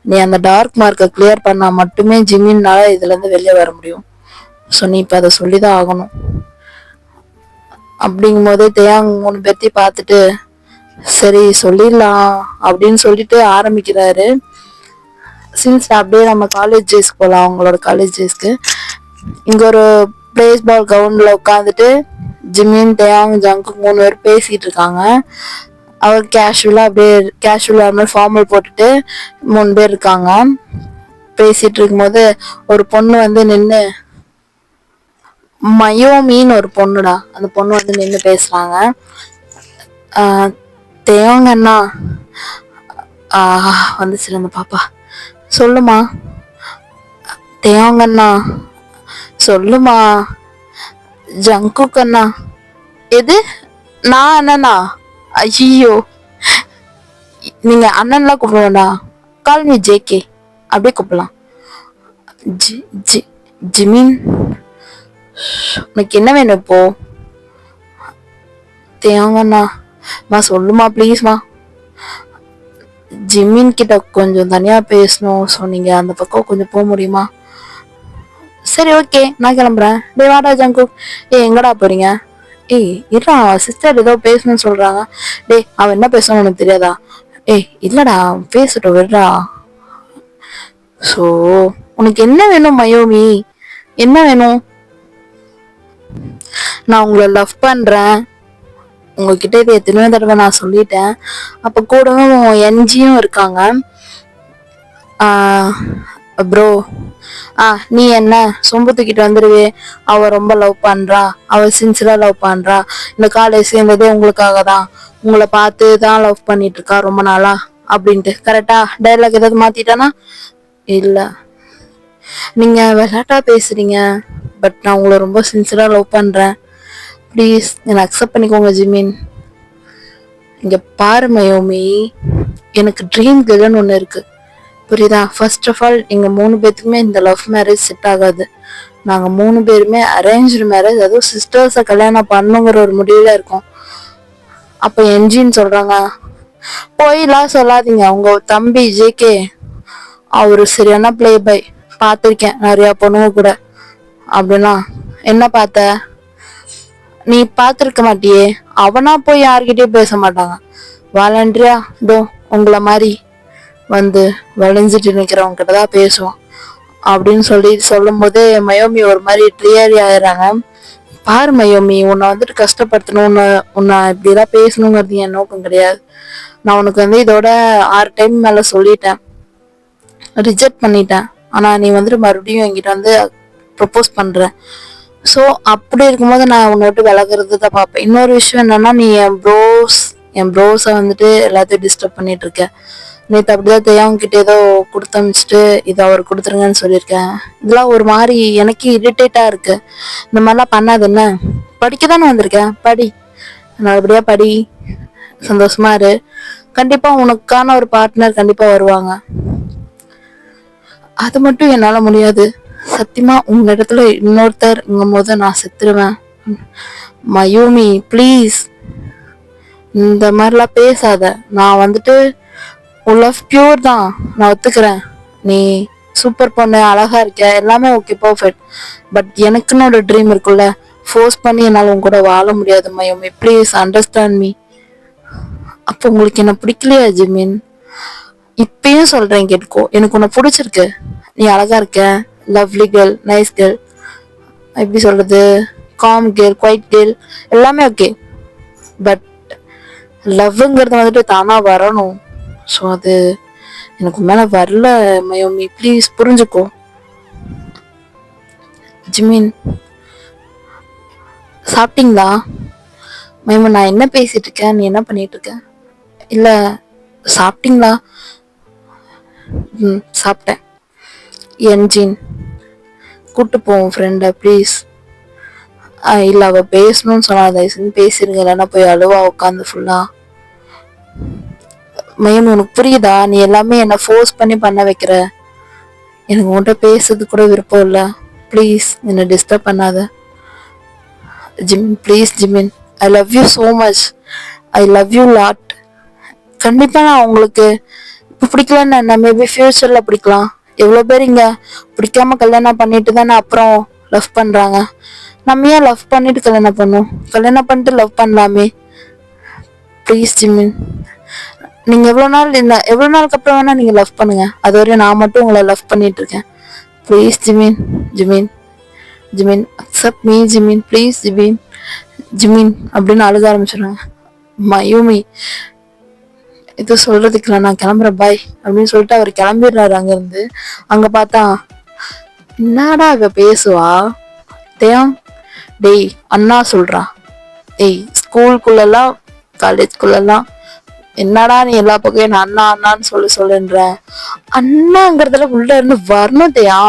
நீ அந்த டார்க் மார்க்கை கிளியர் பண்ணா மட்டுமே ஜிமின்னால இதுல இருந்து வெளியே வர முடியும். ஸோ நீ இப்ப அதை சொல்லிதான் ஆகணும். அப்படிங்கும் போது தேயாங் 3 பேர்த்தையும் பார்த்துட்டு, சரி சொல்லிடலாம் அப்படின்னு சொல்லிட்டு ஆரம்பிக்கிறாரு. சின்ஸ் அப்படியே நம்ம காலேஜ் டேஸ்க்கு போகலாம், அவங்களோட காலேஜ் டேஸ்க்கு. இங்க ஒரு பேஸ் பால் கிரவுண்ட்ல உட்காந்துட்டு ஜிமின், தேயாங், ஜங்குக் 3 பேர் பேசிட்டு இருக்காங்க. அவர் கேஷுவலா ஃபார்மல் போட்டுட்டு 3 பேர் இருக்காங்க. பேசிட்டு இருக்கும்போது ஒரு பொண்ணு வந்து நின்று, மயோமின்னு ஒரு பொண்ணுடா, அந்த பொண்ணு வந்து நின்று பேசுறாங்க. தேவங்க அண்ணா வந்துச்சு அந்த பாப்பா. சொல்லுமா தேவங்க அண்ணா, சொல்லுமா. ஜங்குக் அண்ணா. எது நான் அண்ணனா? ஐயோ, நீங்க அண்ணன்லாம் கூப்பிட வேண்டாம், கால் மீ ஜேகே அப்படியே கூப்பிடலாம். ஜிமின், உனக்கு என்ன வேணும் இப்போ? தேவங்கண்ணா, சொல்லுமா ப்ளீஸ்மா. ஜிமின் கிட்ட கொஞ்சம் தனியா பேசணும், ஸோ நீங்க அந்த பக்கம் கொஞ்சம் போக முடியுமா? சரி ஓகே, நான் கிளம்புறேன். டேய் வாடா ஜங்குக். எங்கடா போறீங்க? இருடா, சிஸ்டர் ஏதோ பேசணும்னு சொல்றாங்க. டேய் அவன் என்ன பேசணும்னு உனக்கு தெரியாதா? இல்லடா பேசட்டும் விடுறா. ஸோ உனக்கு என்ன வேணும் மயோமி? என்ன வேணும்? நான் உங்களை லவ் பண்றேன், உங்ககிட்ட இது எத்தனையோ தடவை நான் சொல்லிட்டேன். அப்ப கூடவும் என்ஜியும் இருக்காங்க. ப்ரோ, நீ என்ன சொம்பு தூக்கிட்டு வந்துடுவே, அவ ரொம்ப லவ் பண்றா, அவ சின்சியரா லவ் பண்றா, இந்த காலேஜ் சேர்ந்ததே உங்களுக்காக தான், உங்களை பார்த்து தான் லவ் பண்ணிட்டு இருக்கா ரொம்ப நாளா அப்படின்ட்டு. கரெக்டா? டைலாக் ஏதாவது மாத்திட்டானா? இல்ல, நீங்க விளையாட்டா பேசுறீங்க, பட் நான் உங்களை ரொம்ப சின்சியரா லவ் பண்றேன், ப்ளீஸ் என்னை அக்செப்ட் பண்ணிக்கோங்க ஜிமின். இங்க பாரு மயோமி, எனக்கு ட்ரீம் கேர்ள்னு ஒண்ணு இருக்கு, புரியுதா? ஃபர்ஸ்ட் ஆஃப் ஆல் எங்க 3 பேத்துக்குமே இந்த லவ் மேரேஜ் செட் ஆகாது. நாங்க 3 பேருமே அரேஞ்ச்டு மேரேஜ், அதுவும் சிஸ்டர்ஸை கல்யாணம் பண்ணுங்கிற ஒரு முடிவுல இருக்கோம். அப்ப என்ஜின்னு சொல்றாங்க, போயிலாம் சொல்லாதீங்க, உங்க தம்பி ஜேகே அவரு சரியான பிளே பாய், பார்த்துருக்கேன் நிறைய பொண்ணுங்க கூட. அப்படின்னா என்ன பார்த்த? நீ பார்த்துருக்க மாட்டியே, அவனா போய் யார்கிட்டயும் பேச மாட்டாங்க, வாலண்டரியா இதோ உங்களை மாதிரி வந்து வளைஞ்சிட்டு நிக்கிறவங்க கிட்டதான் பேசுவான் அப்படின்னு சொல்லும் போது மயோமி ஒரு மாதிரி ட்ரியரி ஆயிடுறாங்க. பாரு மயோமி, உன்னை வந்துட்டு கஷ்டப்படுத்தணும், உன்னை இப்படிலாம் பேசணுங்கிறது என் நோக்கம் கிடையாது. நான் உனக்கு வந்து இதோட 6 டைம் மேல சொல்லிட்டேன், ரிஜெக்ட் பண்ணிட்டேன். ஆனா நீ வந்துட்டு மறுபடியும் என்கிட்ட வந்து ப்ரப்போஸ் பண்ற, ஸோ அப்படி இருக்கும்போது நான் உன்னை விட்டு விலகுறது தான் பார்ப்பேன். இன்னொரு விஷயம் என்னன்னா, நீ என் ப்ரோஸை வந்துட்டு எல்லாத்தையும் டிஸ்டர்ப் பண்ணிட்டு இருக்க. நேற்று அப்படிதான் தேவன் கிட்ட ஏதோ கொடுத்து அமிச்சிட்டு இதை அவர் கொடுத்துருங்கன்னு சொல்லியிருக்கேன். இதெல்லாம் ஒரு மாதிரி எனக்கு இரிட்டேட்டா இருக்கு. இந்த மாதிரிலாம் பண்ணாது. என்ன படிக்க தானே வந்திருக்கேன், படி, நல்லபடியா படி, சந்தோஷமா இரு. கண்டிப்பா உனக்கான ஒரு பார்ட்னர் கண்டிப்பா வருவாங்க. அது மட்டும் என்னால முடியாது. சத்தியமா உங்க இடத்துல இன்னொருத்தர் இங்கும் போது நான் செத்துருவேன். மயூமி ப்ளீஸ் இந்த மாதிரிலாம் பேசாத. நான் வந்துட்டு உன் லவ் பியூர் தான், நான் ஒத்துக்கிறேன். நீ சூப்பர் பொண்ணு, அழகா இருக்க, எல்லாமே ஓகே, பர்ஃபெக்ட். பட் எனக்குன்னு ஒரு ட்ரீம் இருக்குல்ல. ஃபோர்ஸ் பண்ணி என்னால் உன் கூட வாழ முடியாது மயூமி, ப்ளீஸ் அண்டர்ஸ்டாண்ட் மீ. அப்போ உங்களுக்கு என்ன பிடிக்கலையா ஜிமின்? இப்பயும் சொல்றேன் கேட்டுக்கோ, எனக்கு உன்னை பிடிச்சிருக்கு. நீ அழகா இருக்க, லவ்லி கேர்ள், நைஸ் கேர்ள், எப்படி சொல்றது, காம் கேர்ள், குவைட் கேர்ள், எல்லாமே ஓகே. பட் லவ்ங்கிறது வந்துட்டு தானா வரணும். ஸோ அது எனக்கு மேல வரல மயோமி, ப்ளீஸ் புரிஞ்சுக்கோ. ஜிமின் சாப்பிட்டீங்களா? மயமா நான் என்ன பேசிட்டு இருக்கேன், நீ என்ன பண்ணிட்டு இருக்க? இல்ல சாப்பிட்டீங்களா? சாப்பிட்டேன். என்ஜின் கூட்டு போவோம் ஃப்ரெண்டை ப்ளீஸ். இல்ல அவ பேசணும்னு சொன்னா தயவு செஞ்சு பேசிருங்க, இல்லைன்னா போய் அழுவா உட்காந்து ஃபுல்லா. மயம் உனக்கு புரியுதா? நீ எல்லாமே என்ன ஃபோர்ஸ் பண்ணி பண்ண வைக்கிற. எனக்கு உன்கிட்ட பேசுறது கூட விருப்பம் இல்லை. ப்ளீஸ் என்னை டிஸ்டர்ப் பண்ணாத Jimin, please Jimin. I love you so much, I love you lot. கண்டிப்பா நான் உங்களுக்கு இப்போ பிடிக்கலன்னு என்ன, மேபி ஃபியூச்சர்ல பிடிக்கலாம். எவ்வளோ பேர் இங்க பிடிக்காம கல்யாணம் பண்ணிட்டு தானே அப்புறம் லவ் பண்றாங்க. நம்ம ஏன் லவ் பண்ணிட்டு கல்யாணம் பண்ணோம்? கல்யாணம் பண்ணிட்டு லவ் பண்ணலாமே. ப்ளீஸ் ஜிமின், நீங்க எவ்வளவு நாளுக்கு அப்புறம் வேணா நீங்க லவ் பண்ணுங்க. அது வரையும் நான் மட்டும் உங்களை லவ் பண்ணிட்டு இருக்கேன். Please Jimin, Jimin, Jimin accept me Jimin, please Jimin, Jimin அப்படின்னு அழுக ஆரம்பிச்சிடுறாங்க. மயூமி இது சொல்றதுக்கு நான் கிளம்புறேன் பாய் அப்படின்னு சொல்லிட்டு அவர் கிளம்பிடுறாரு அங்கிருந்து. அங்க பார்த்தா என்னடா இவ பேசுவா, தேவ் டேய் அண்ணா சொல்றா, டேய் ஸ்கூலுக்குள்ளெல்லாம் காலேஜ்குள்ளெல்லாம் என்னடா நீ எல்லா பக்கம் என்ன அண்ணா அண்ணான்னு சொல்லுன்ற. அண்ணாங்கிறதுல உள்ள இருந்து வரணும் தேயா.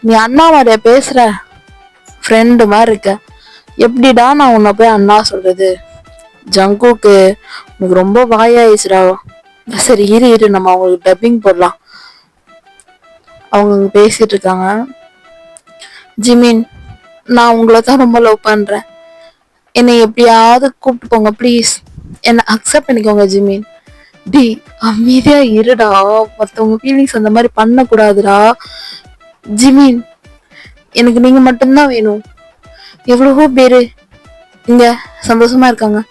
நீ அண்ணா மாதிரியா பேசுற? ஃப்ரெண்டு மாதிரி இருக்க. எப்படிடா நான் உன்னை போய் அண்ணா சொல்றது? ஜங்குக்கு உனக்கு ரொம்ப வாயாயிடுச்சுடா. சரி இரு நம்ம அவங்களுக்கு டப்பிங் போடலாம். அவங்க பேசிட்டு இருக்காங்க. ஜிமின் நான் உங்களை தான் ரொம்ப லவ் பண்றேன். என்னை எப்படியாவது கூப்பிட்டு போங்க ப்ளீஸ். என்னை அக்செப்ட் பண்ணிக்கோங்க ஜிமின். டி அமைதியா இருடா, மத்தவங்க ஃபீலிங்ஸ் அந்த மாதிரி பண்ண கூடாதுடா. ஜிமின் எனக்கு நீங்க மட்டும்தான் வேணும். எவ்வளவோ பேரு இங்க சந்தோஷமா இருக்காங்க.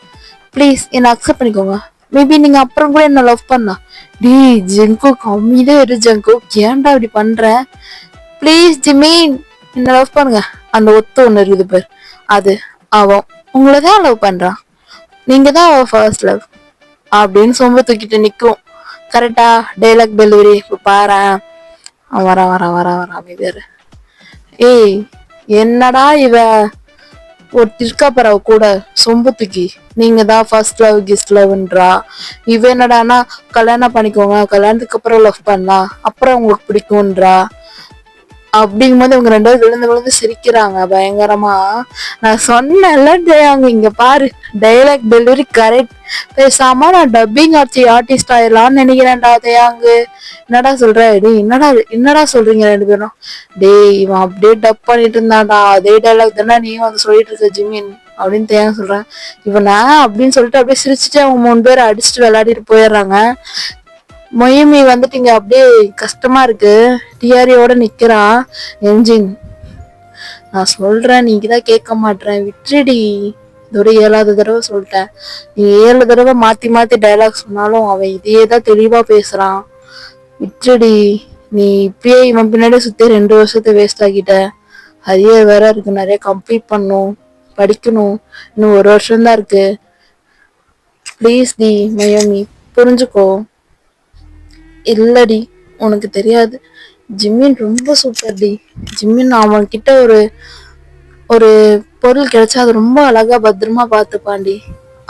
ப்ளீஸ் என்னை அக்செப்ட் பண்ணிக்கோங்க. மேபி நீங்க அப்புறம் கூட என்ன லவ் பண்ணலாம். டி ஜெங்கோ அமைதியா இரு ஜெங்கோ, ஏன்டா இப்படி பண்ற? ப்ளீஸ் ஜிமின் என்ன லவ் பண்ணுங்க. அந்த ஒண்ணு இருக்குது பேர், அது அவன் உங்களதான் லவ் பண்றான். நீங்க தான் அவ ஃபர்ஸ்ட் லவ் அப்படின்னு சொம்ப தூக்கிட்டு நிக்கும். கரெக்டா டைலாக் டெலிவரி. இப்ப பாரு வர அமைதியாரு. ஏய் என்னடா இவ ஒரு திருக்காப்பறவ கூட சொம்பு தூக்கி நீங்க தான் ஃபர்ஸ்ட் லவ் கிஸ்ட் லவ்ன்றா. இவ என்னடானா கல்யாணம் பண்ணிக்கோங்க, கல்யாணத்துக்கு அப்புறம் லவ் பண்ணலாம், அப்புறம் உங்களுக்கு பிடிக்கும்ன்றா. அப்படிங்கும் போது இவங்க ரெண்டு பேரும் விழுந்து விழுந்து சிரிக்கிறாங்க பயங்கரமா. நான் சொன்னேன்ல அவங்க இங்க பாரு டைலாக் டெலிவரி கரெக்ட். பேசாம நான் டப்பிங் ஆர்டிஸ்ட் ஆயிடலாம்னு நினைக்கிறேன்டா தேயாங்கு. என்னடா சொல்ற? டேய் என்னடா சொல்றீங்க ரெண்டு பேரும்? டேய் இவன் அப்படியே டப் பண்ணிட்டு இருந்தான்டா, அதே டைலாக் தானே நீ வந்து சொல்லிட்டு இருக்க ஜிமின் அப்படின்னு தேங்க சொல்றேன். இவனா அப்படின்னு சொல்லிட்டு அப்படியே சிரிச்சுட்டு அவங்க 3 பேர் அடிச்சுட்டு விளையாடிட்டு போயிடுறாங்க. மொயமி வந்துட்டு இங்க அப்படியே கஷ்டமா இருக்கு, டிஆரியோட நிக்கிறா. என்ஜின் நான் சொல்றேன் நீங்கதான் கேட்க மாட்டேன், விட்டுடி. இதோட 7வது தடவை சொல்லிட்டேன். நீ 7 தடவை மாத்தி மாத்தி டைலாக் சொன்னாலும் அவன் இதையேதான் தெளிவா பேசுறான். விட்டுடி. நீ இப்பயே இவன் பின்னாடி சுத்தி 2 வருஷத்தை வேஸ்ட் ஆகிட்ட. அரியர் வேற இருக்கு, நிறைய கம்ப்ளீட் பண்ணும், படிக்கணும், இன்னும் 1 வருஷம்தான் இருக்கு. ப்ளீஸ் டி மயோமி புரிஞ்சுக்கோ. இல்லடி உனக்கு தெரியாது, ஜிம்மின் ரொம்ப சூப்பர் டி. ஜிம்மின் அவன் கிட்ட ஒரு ஒரு பொருள் கிடைச்சா அது ரொம்ப அழகா பத்திரமா பார்த்துப்பான்டி.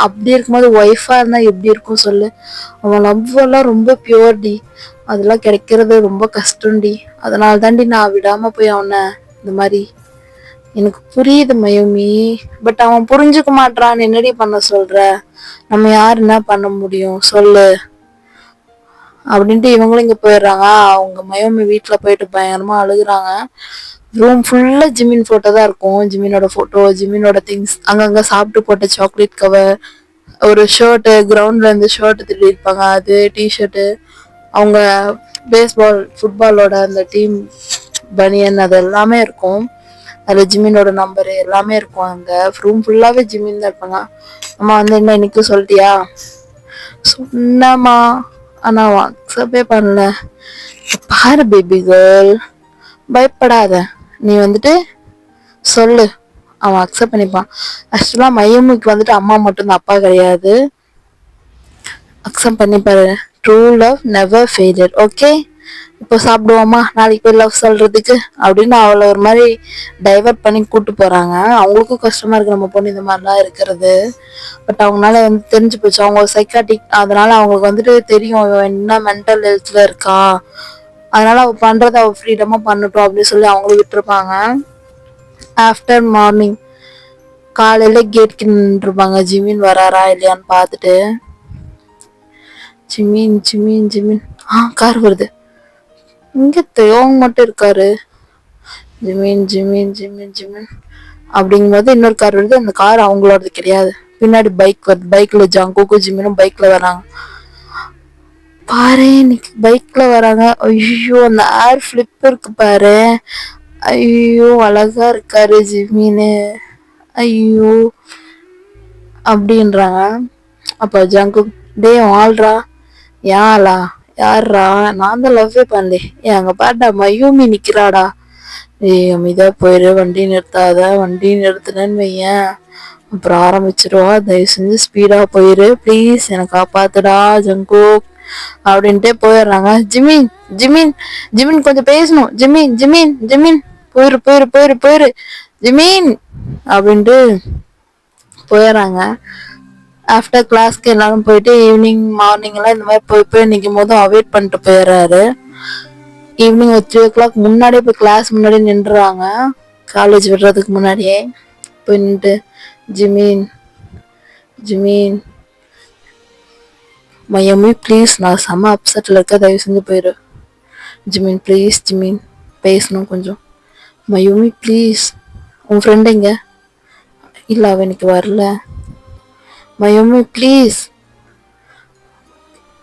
அப்படி இருக்கும்போது ஒய்ஃபா இருந்தா எப்படி இருக்கும் சொல்லு. அவன் லவ் எல்லாம் ரொம்ப பியூர்டி. அதெல்லாம் கிடைக்கிறது ரொம்ப கஷ்டம்டி. அதனால தாண்டி நான் விடாம போய் அவனை இந்த மாதிரி. எனக்கு புரியுது மயூமி, பட் அவன் புரிஞ்சுக்க மாட்டான். என்னடி பண்ண சொல்ற? நம்ம யார் என்ன பண்ண முடியும் சொல்லு அப்படின்ட்டு இவங்களும் இங்க போயிடுறாங்க. அவங்க மயூமி வீட்டுல போயிட்டு பயங்கரமா அழுகுறாங்க. ரூம் ஃபுல்லா ஜிமின் போட்டோ தான் இருக்கும். ஜிமினோட போட்டோ, ஜிமினோட திங்ஸ், அங்கங்க சாப்பிட்டு போட்ட சாக்லேட் கவர், ஒரு ஷர்ட்டு, கிரவுண்ட்ல இருந்து ஷர்ட் திருடி இருப்பாங்க அது, டிஷர்ட்டு, அவங்க பேஸ்பால் ஃபுட்பாலோட அந்த டீம் பனியன், அது எல்லாமே இருக்கும். அதில் ஜிமினோட நம்பரு எல்லாமே இருக்கும். அங்க ரூம் ஃபுல்லாவே ஜிமின் தான் இருப்பாங்க. அம்மா வந்து என்ன இன்னைக்கு சொல்லிட்டியா? சொன்னம்மா, ஆனா வாட்ஸ்அப்பே பண்ணல. பாரு பேபி கேர்ள், பயப்படாத, நீ வந்துட்டு சொல்லு, அவன் அக்செப்ட் பண்ணிப்பான். ஆக்சுவலா மையமுக்கு வந்துட்டு அம்மா மட்டும் தான், அப்பா கிடையாது. அக்செப்ட் பண்ணிப்பாரு. True love never failure. Okay, இப்போ சாப்பிடுவோமா, நாளைக்கு போய் லவ் சொல்றதுக்கு அப்படின்னு அவளை ஒரு மாதிரி டைவர்ட் பண்ணி கூட்டு போறாங்க. அவங்களுக்கும் கஷ்டமா இருக்கு நம்ம பொண்ணு இந்த மாதிரிலாம் இருக்கிறது. பட் அவங்களால வந்து தெரிஞ்சு போச்சு, அவங்க சைக்காட்டிக். அதனால அவங்களுக்கு வந்துட்டு தெரியும் இவன் என்ன மென்டல் ஹெல்த்ல இருக்கா. அதனால அவ பண்றத அவ ஃப்ரீடமா பண்ணட்டும் அப்படின்னு சொல்லி அவங்களும் விட்டுருப்பாங்க. ஆஃப்டர் மார்னிங், காலையில கேட்க்கு நின்றுருப்பாங்க ஜிமின் வராரா இல்லையான்னு பார்த்துட்டு. ஜிமின் ஜிமின் ஜிமின், கார் வருது. இங்க தேவங்க மட்டும் இருக்காரு. ஜிமின் ஜிமின் ஜிமின் ஜிமின் அப்படிங்கும்போது இன்னொரு கார் வருது. அந்த கார் அவங்களோடது கிடையாது. பின்னாடி பைக் வருது. பைக்ல ஜங்குக்கும் ஜிமினும் பைக்ல வராங்க. பாரு, இன்னைக்கு பைக்ல வராங்க. ஐயோ, அந்த ஏர் ஃபிளிப் இருக்கு பாரு. ஐயோ, அழகா இருக்காரு ஜிமின்னு. ஐயோ அப்படின்றாங்க. அப்ப ஜங்கு, டே ஆள்ரா, யாரா யாரா, நான் தான் லவ்வே பண்ணலே, அங்க பாட்டா மயூமி நிக்கிறாடா. ஏய் அமைதியா போயிரு, வண்டி நிறுத்தாத, வண்டி நிறுத்தினேன்னு வையன் அப்புறம் ஆரம்பிச்சிருவா. தயவு செஞ்சு ஸ்பீடா போயிரு ப்ளீஸ், எனக்கு காப்பாத்துடா ஜங்கு அப்படின்ட்டே போயிடுறாங்க. ஜிமின் ஜிமின் ஜிமின் கொஞ்சம் பேசணும், ஜிமின் ஜிமின் ஜிமின் போயிரு போயிரு போயிரு போயிரு ஜிமின் அப்படின்ட்டு போயிடுறாங்க. ஆஃப்டர் கிளாஸ்க்கு எல்லாரும் போயிட்டு ஈவினிங் மார்னிங் எல்லாம் இந்த மாதிரி போய் போய் நிற்கும் போதும் அவாய்ட் பண்ணிட்டு போயிடுறாரு. ஈவினிங் ஒரு 3 o'clock முன்னாடியே போய் கிளாஸ் முன்னாடி நின்றுறாங்க. காலேஜ் விடுறதுக்கு முன்னாடியே போய் நின்று, ஜிமின் ஜிமின் மையமி ப்ளீஸ், நான் செம்ம அப்செட்டில் இருக்க, தயவு செஞ்சு போயிடு. ஜிமின் ப்ளீஸ், ஜிமின் பேசணும் கொஞ்சம். மயூமி ப்ளீஸ், உன் ஃப்ரெண்டு எங்க? இல்லை, அவன் இன்னைக்கு வரல. மயூமி ப்ளீஸ்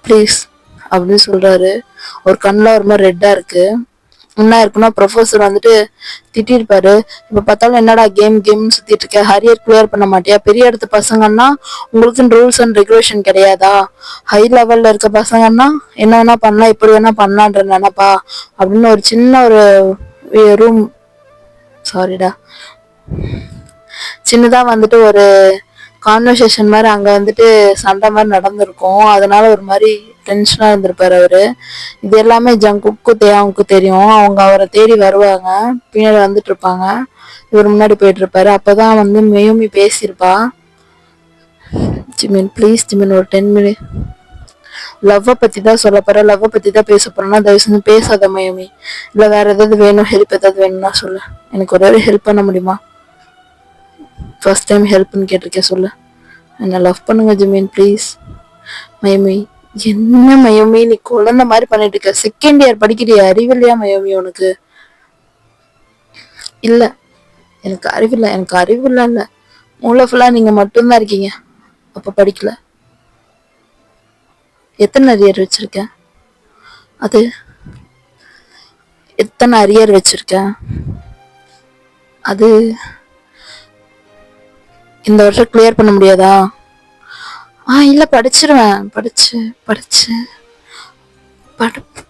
ப்ளீஸ் அப்படின்னு சொல்றாரு. ஒரு கண்ணில் ஒரு மாதிரி ரெட்டா இருக்கு. என்ன இருக்குன்னா, ப்ரொஃபஸர் வந்துட்டு திட்டிருப்பாரு. இப்ப பார்த்தாலும் என்னடா கேம் கேம்னு சுத்திட்டு இருக்க, ஹரியர் கிளியர் பண்ண மாட்டியா? பெரிய இடத்து பசங்கன்னா உங்களுக்குன்னு ரூல்ஸ் அண்ட் ரெகுலேஷன் கிடையாதா? ஹை லெவல்ல இருக்க பசங்கன்னா என்ன வேணா பண்ணலாம், இப்படி வேணா பண்ணலான்ற நினைப்பா அப்படின்னு ஒரு சின்ன ஒரு ரூம், சாரிடா, சின்னதா வந்துட்டு ஒரு கான்வர்சேஷன் மாதிரி அங்க வந்துட்டு சண்டை மாதிரி நடந்திருக்கும். அதனால ஒரு மாதிரி டென்ஷனா இருந்திருப்பாரு அவரு. இது எல்லாமே ஜங்குக்கு தேவாவுக்கு தெரியும். அவங்க அவரை தேடி வருவாங்க, பின்னாடி வந்துட்டு இருப்பாங்க, இவர் முன்னாடி போயிட்டு இருப்பாரு. அப்பதான் வந்து மெயூமி பேசியிருப்பா. ஜிமின் ப்ளீஸ், ஜிமின் ஒரு 10 minutes லவ்வை பத்தி தான் சொல்ல போற, லவ்வை பத்தி தான் பேச போறேன்னா தயவு செஞ்சு பேசாத மயூமி. இல்ல வேற ஏதாவது வேணும், ஹெல்ப் ஏதாவது வேணும்னா சொல்லு, எனக்கு ஒரு ஹெல்ப் பண்ண முடியுமா? ஃபர்ஸ்ட் டைம் ஹெல்ப்னு கேட்டிருக்கேன், சொல்லு, என்ன லவ் பண்ணுங்க ஜிமின் ப்ளீஸ். மயூமி, என்ன மயூமி நீ குழந்தை மாதிரி பண்ணிட்டு இருக்க? Second year படிக்கிறியா? அறிவில்லையா மயூமி உனக்கு? இல்ல, எனக்கு அறிவில்லை, எனக்கு அறிவில்லை இல்ல, மூளை ஃபுல்லா நீங்க மட்டும்தான் இருக்கீங்க. அப்ப படிக்கல. எத்தனை அரியர் வச்சிருக்க? அது எத்தனை அரியர் வச்சிருக்க? அது இந்த வருஷம் கிளியர் பண்ண முடியாதா? இல்ல, படிச்சிருவேன். படிச்சு படிச்சு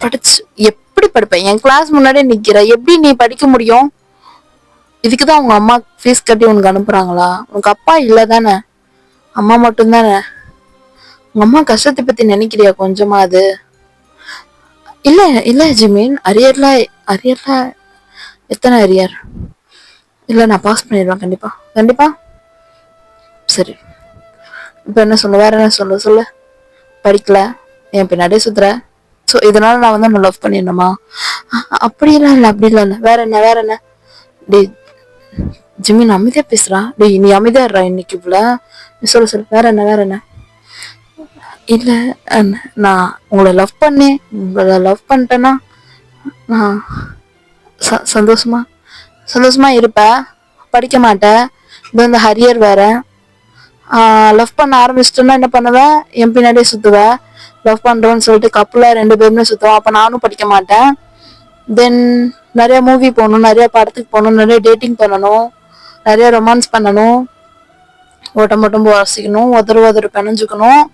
படிச்சு எப்படி படிப்பேன்? என் கிளாஸ் முன்னாடியே நிக்கிற, எப்படி நீ படிக்க முடியும்? இதுக்குதான் உங்க அம்மா ஃபீஸ் கட்டி உனக்கு அனுப்புறாங்களா? உனக்கு அப்பா இல்ல தானே, அம்மா மட்டும் தானே. உங்க அம்மா கஷ்டத்தை பத்தி நினைக்கிறியா கொஞ்சமா? அது இல்ல இல்ல ஜிமின், அரியர்ல எத்தனை அரியர்? இல்லை நான் பாஸ் பண்ணிடுவேன் கண்டிப்பா கண்டிப்பா. சரி, இப்போ என்ன சொல்லு, வேற என்ன சொல்லு சொல்லு. படிக்கல, என் பின்னாடியே சுத்துற, ஸோ இதனால நான் வந்து லவ் பண்ணிடணுமா? அப்படியெல்லாம் இல்லை, அப்படிலாம் இல்லை. வேற என்ன வேற என்ன? டே ஜிமின் அமைதியா பேசுறா. டே நீ அமைதியாடுறா இன்னைக்கு இவ்வளோ. சொல்லு சொல்லு, வேற என்ன வேற என்ன? இல்ல நான் உங்களை லவ் பண்ணேன், உங்களை லவ் பண்ணிட்டேன்னா நான் சந்தோஷமா சந்தோஷமா இருப்ப, படிக்க மாட்டேன். இது வந்து ஹரியர் வேற. லவ் பண்ண ஆரம்பிச்சிட்டோன்னா என்ன பண்ணுவேன், என் பின்னாடியே சுத்துவேன். லவ் பண்றோன்னு சொல்லிட்டு கப்புல 2 பேருமே சுத்துவோம். அப்ப நானும் படிக்க மாட்டேன். தென் நிறைய மூவி போகணும், நிறைய படத்துக்கு போகணும், நிறைய டேட்டிங் பண்ணணும், நிறைய ரொமான்ஸ் பண்ணணும், ஓட்டம் வாசிக்கணும், உதறு பிணைஞ்சுக்கணும்,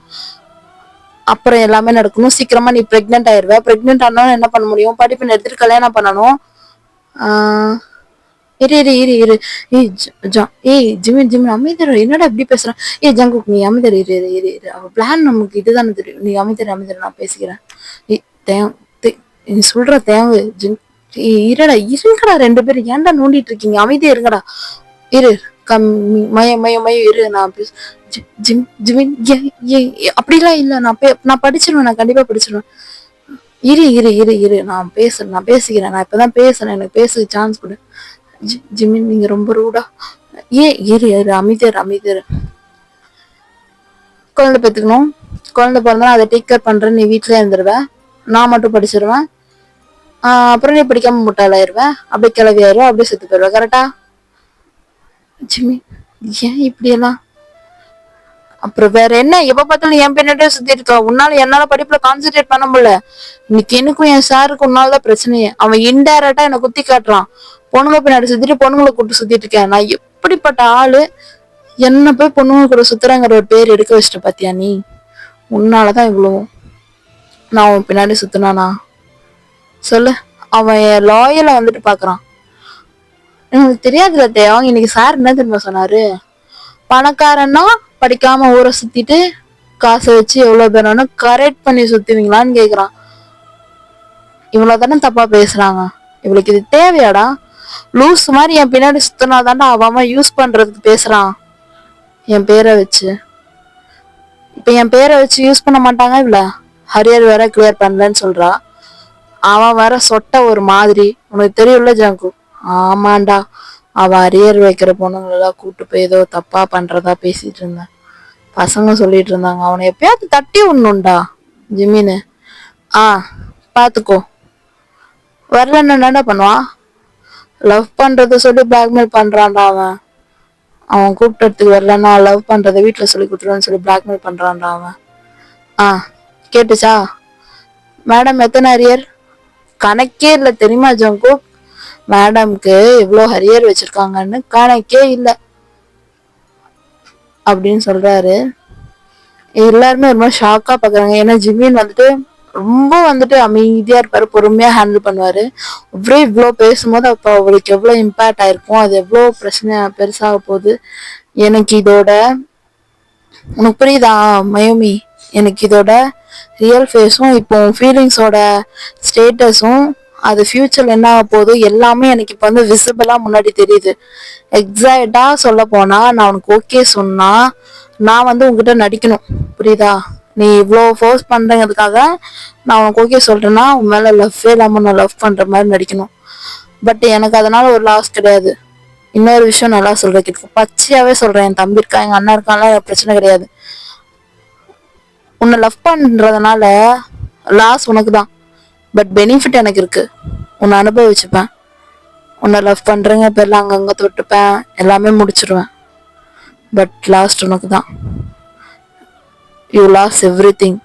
அப்புறம் எல்லாமே நடக்கணும். சீக்கிரமா நீ பிரெக்னென்ட் ஆயிடுவ. பிரெக்னென்ட் ஆனாலும் என்ன பண்ண முடியும், படிப்பு நிறுத்திட்டு கல்யாணம் பண்ணணும். இரு இரு இரு இரு ஏய் ஜிமின் அமைதியா, என்னடா இப்படி பேசுறான்? ஜங்குக் நீ அமைதியா இரு இரு இரு இரு. அவ பிளான் நமக்கு இதுதானே தெரியும். நீ அமைதியா நான் பேசிக்கிறேன். நீ சொல்ற தேவை இருடா இருங்கடா, 2 பேரும் ஏன்டா நோண்டிட்டு இருக்கீங்க? அமைதியா இருங்கடா. இரு மய இரு. நான் ஜிமின் அப்படிலாம் இல்ல. நான் படிச்சிருவேன், நான் கண்டிப்பா படிச்சிருவேன். இரு இரு இரு இரு நான் பேசிக்கிறேன். நான் இப்பதான் பேசுறேன், எனக்கு பேச சான்ஸ் கொடு. ஜிமின் நீங்க ரொம்ப ரூடா. இரு இரு அமைதியார். குழந்தை பெற்றுக்கணும், குழந்தை பிறந்தா அதை டேக் கேர் பண்றேன். நீ வீட்டுல இருந்துருவேன், நான் மட்டும் படிச்சிருவேன். அப்புறம் நீ படிக்காம முட்டாளாயிருவேன், அப்படியே கிளவியாயிரும், அப்படியே செத்து போயிடுவேன். கரெக்டா ஜிமின்? ஏன் இப்படியெல்லாம்? அப்புறம் வேற என்ன, எப்ப பார்த்தாலும் என் பின்னாடியே சுத்தி இருக்கா. உன்னால என்னால படிப்புல கான்சென்ட்ரேட் பண்ண முடியல. இன்னைக்கு எனக்கும் என் சாருக்கும் உன்னாலதான் பிரச்சனையே. அவன் இன்டைரக்டா என்ன குத்தி காட்டுறான். பொண்ணுங்க பின்னாடி சுத்திட்டு பொண்ணுங்களை கூப்பிட்டு சுத்திட்டு இருக்கேன். நான் எப்படிப்பட்ட ஆளு, என்ன போய் பொண்ணுங்க கூட சுத்துறாங்கிற ஒரு பேர் எடுக்க வச்சிட்ட பாத்தியா நீ? உன்னாலதான் இவ்வளவு. நான் அவன் பின்னாடி சுத்தினானா சொல்லு? அவன் லாயல வந்துட்டு பாக்குறான். எனக்கு தெரியாதுல தேவன். இன்னைக்கு சார் என்ன தெரியுமா சொன்னாரு, பணக்காரன்னா படிக்காம ஊரை சுத்திட்டு காசை வச்சு எவ்வளவு பேரும் கரெக்ட் பண்ணி சுத்துவீங்களான்னு கேக்குறான். இவ்வளவுதானே தப்பா பேசுறாங்க. இவளுக்கு இது தேவையாடா? லூஸ் மாதிரி என் பின்னாடி சுத்தினாதான்டா அவன் யூஸ் பண்றதுக்கு பேசுறான் என் பேரை வச்சு. இப்ப என் பேரை வச்சு யூஸ் பண்ண மாட்டாங்க. இவ்வள ஹரியர் வேற கிளியர் பண்ணலன்னு சொல்றா. அவன் வேற சொட்ட ஒரு மாதிரி. உனக்கு தெரியும்ல ஜாங்கு? ஆமாண்டா, அவ அரியர் வைக்கிற பொண்ணுங்களெல்லாம் கூட்டு போய் ஏதோ தப்பா பண்றதா பேசிட்டு இருந்தேன். பசங்க சொல்லிட்டு இருந்தாங்க. அவனை எப்பயாவது தட்டி விடணும்டா ஜிமின்னு. பாத்துக்கோ. வரலன்னு என்னடா பண்ணுவான்? லவ் பண்றத சொல்லி பிளாக்மெயில் பண்றான்டா அவன். அவன் கூப்பிட்டதுக்கு வரலன்னா லவ் பண்றத வீட்டுல சொல்லி கொடுத்துருவான்னு சொல்லி பிளாக்மெயில் பண்றான்டா அவன். கேட்டுச்சா மேடம்? எத்தனை அரியர்? கணக்கே இல்லை தெரியுமா ஜங்கு? மேடம்க்கு எவ்வளவு ஹரியர் வச்சிருக்காங்கன்னு கணக்கே இல்லை அப்படின்னு சொல்றாரு. எல்லாருமே ரொம்ப ஷாக்கா பாக்குறாங்க. ஏன்னா ஜிமின் வந்துட்டு ரொம்ப வந்துட்டு அமைதியா இருப்பாரு, பொறுமையா ஹேண்டில் பண்ணுவாரு. அவ்வளோ இவ்வளோ பேசும்போது அப்போ அவளுக்கு எவ்வளவு இம்பாக்ட் ஆயிருக்கும், அது எவ்வளவு பிரச்சனை பெருசாக போகுது. எனக்கு இதோட உனக்கு புரியுதா மயோமி? எனக்கு இதோட ரியல் ஃபேஸும் இப்போ ஃபீலிங்ஸோட ஸ்டேட்டஸும் அது ஃபியூச்சர்ல என்ன ஆக போகுது எல்லாமே எனக்கு இப்போ வந்து விசிபிளா முன்னாடி தெரியுது. எக்ஸாக்டா சொல்ல போனா நான் உனக்கு ஓகே சொன்னா நான் வந்து உங்ககிட்ட நடிக்கணும், புரியுதா? நீ இவ்வளோ ஃபோர்ஸ் பண்றதுக்காக நான் உனக்கு ஓகே சொல்றேன்னா உன் மேல லவ்வே இல்லாம நான் லவ் பண்ற மாதிரி நடிக்கணும். பட் எனக்கு அதனால ஒரு லாஸ் கிடையாது. இன்னொரு விஷயம் நல்லா சொல்றதுக்கு பச்சையாவே சொல்றேன், என் தம்பி இருக்கா, எங்க அண்ணா இருக்கான்லாம் பிரச்சனை கிடையாது. உன்னை லவ் பண்றதுனால லாஸ் உனக்கு தான், பட் பெனிஃபிட் எனக்கு இருக்கு. உன்னை அனுபவிச்சுப்பேன். உன்னை லவ் பண்றேங்க பேர்ல அங்கங்க தொட்டுப்பேன், எல்லாமே முடிச்சிருவேன். பட் லாஸ்ட் உனக்கு தான். யூ லாஸ் எவ்ரிதிங்,